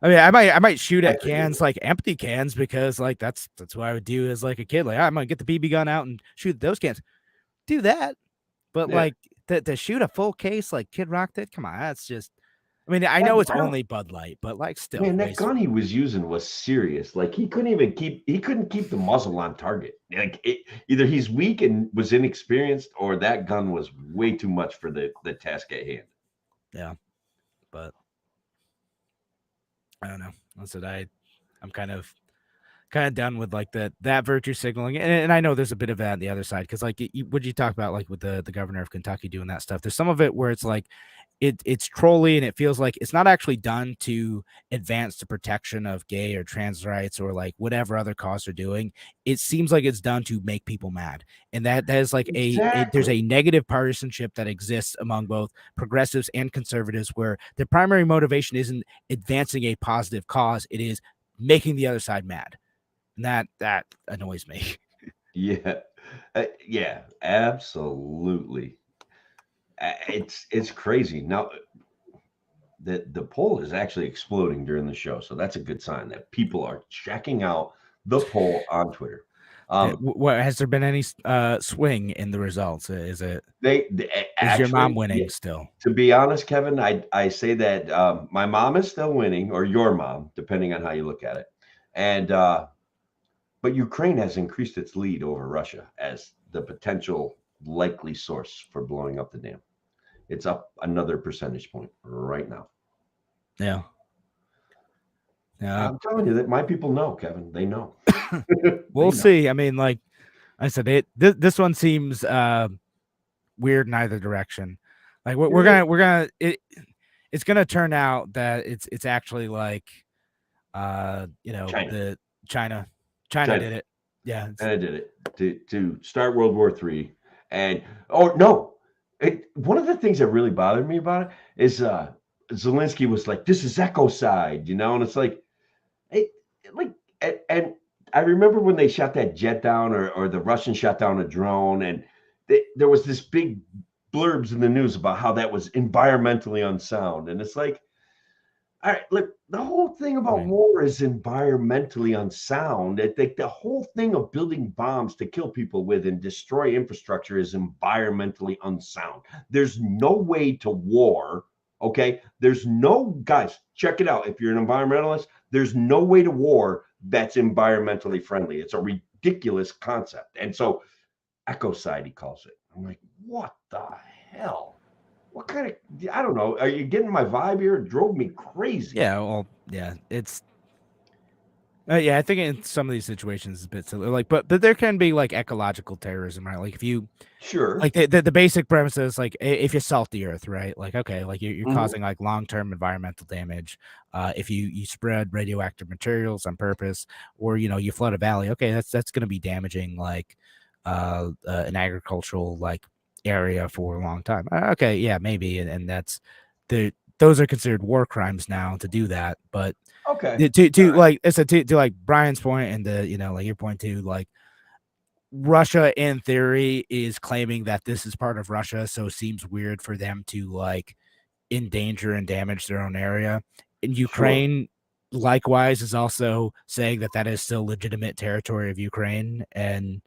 I might shoot I at think it cans, like empty cans, because like that's what I would do as like a kid. Like I'm gonna get the BB gun out and shoot those cans. Do that, but Yeah, like to shoot a full case like Kid Rock did, come on, that's just. I mean, I yeah, know it's I don't. only Bud Light, but like still, Man, that waste. gun he was using was serious. Like he couldn't keep the muzzle on target. Like either he's weak and was inexperienced, or that gun was way too much for the task at hand. Yeah, but I don't know. That's what I'm kind of done with like that virtue signaling, and I know there's a bit of that on the other side because like what you talk about like with the governor of Kentucky doing that stuff. There's some of it where it's like it's trolly and it feels like it's not actually done to advance the protection of gay or trans rights or like whatever other cause they're doing. It seems like it's done to make people mad, and that is like there's Exactly. a negative partisanship that exists among both progressives and conservatives where the primary motivation isn't advancing a positive cause, it is making the other side mad. And that annoys me. Yeah, yeah, absolutely. It's crazy. Now the poll is actually exploding during the show, so that's a good sign that people are checking out the poll on Twitter. What has there been any swing in the results? Is your mom Actually, yeah, winning still? to be honest, Kevin, I say that my mom is still winning, or your mom, depending on how you look at it, and but Ukraine has increased its lead over Russia as the potential likely source for blowing up the dam. It's up another percentage point right now. Yeah. Yeah. I'm telling you that my people know, Kevin. They know. We'll They know. see. I mean, like I said, this one seems weird in either direction. Like it's gonna turn out that it's actually like China. the China did it. Yeah. China did it to start World War III. And oh no, one of the things that really bothered me about it is Zelensky was like, "This is ecocide," and it's like, it, like, and I remember when they shot that jet down, or the Russians shot down a drone, and there was this big blurbs in the news about how that was environmentally unsound, and it's like, all right, look, the whole thing about Right. war is environmentally unsound. The whole thing of building bombs to kill people with and destroy infrastructure is environmentally unsound. There's no way to war. Okay. Guys, check it out. If you're an environmentalist, there's no way to war that's environmentally friendly. It's a ridiculous concept. And so, ecocide, he calls it. I'm like, what the hell? What kind of, I don't know. Are you getting my vibe here? It drove me crazy. Yeah. Well, yeah. It's yeah. I think in some of these situations, it's a bit silly. Like, but there can be like ecological terrorism, right? Like if you Sure. like the basic premise is like if you salt the earth, right? Like okay, like you're Mhm. causing like long-term environmental damage. If you spread radioactive materials on purpose, or you flood a valley, okay, that's going to be damaging like an agricultural like area for a long time. Okay, yeah, maybe, and that's those are considered war crimes now to do that. But Okay. to All right. like I said to like Brian's point and like your point too, like Russia in theory is claiming that this is part of Russia, so it seems weird for them to like endanger and damage their own area. And Sure. Ukraine likewise is also saying that that is still legitimate territory of Ukraine, and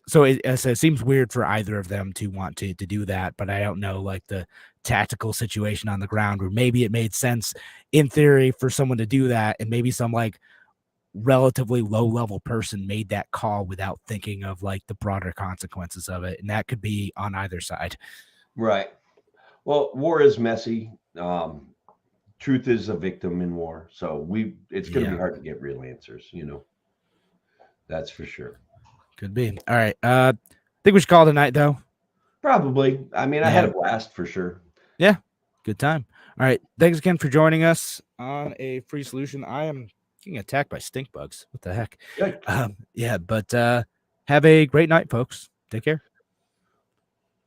so it seems weird for either of them to want to do that. But I don't know like the tactical situation on the ground where maybe it made sense in theory for someone to do that, and maybe some like relatively low level person made that call without thinking of like the broader consequences of it, and that could be on either side. Right. Well, war is messy. Truth is a victim in war. So it's going to be Yeah, hard to get real answers. That's for sure. could be. All right, think we should call it a night though. Probably. I mean, I had Yeah, a blast for sure. yeah, good time. All right. Thanks again for joining us on A Free Solution. I am getting attacked by stink bugs. What the heck? Yikes. Yeah, but have a great night, folks. Take care.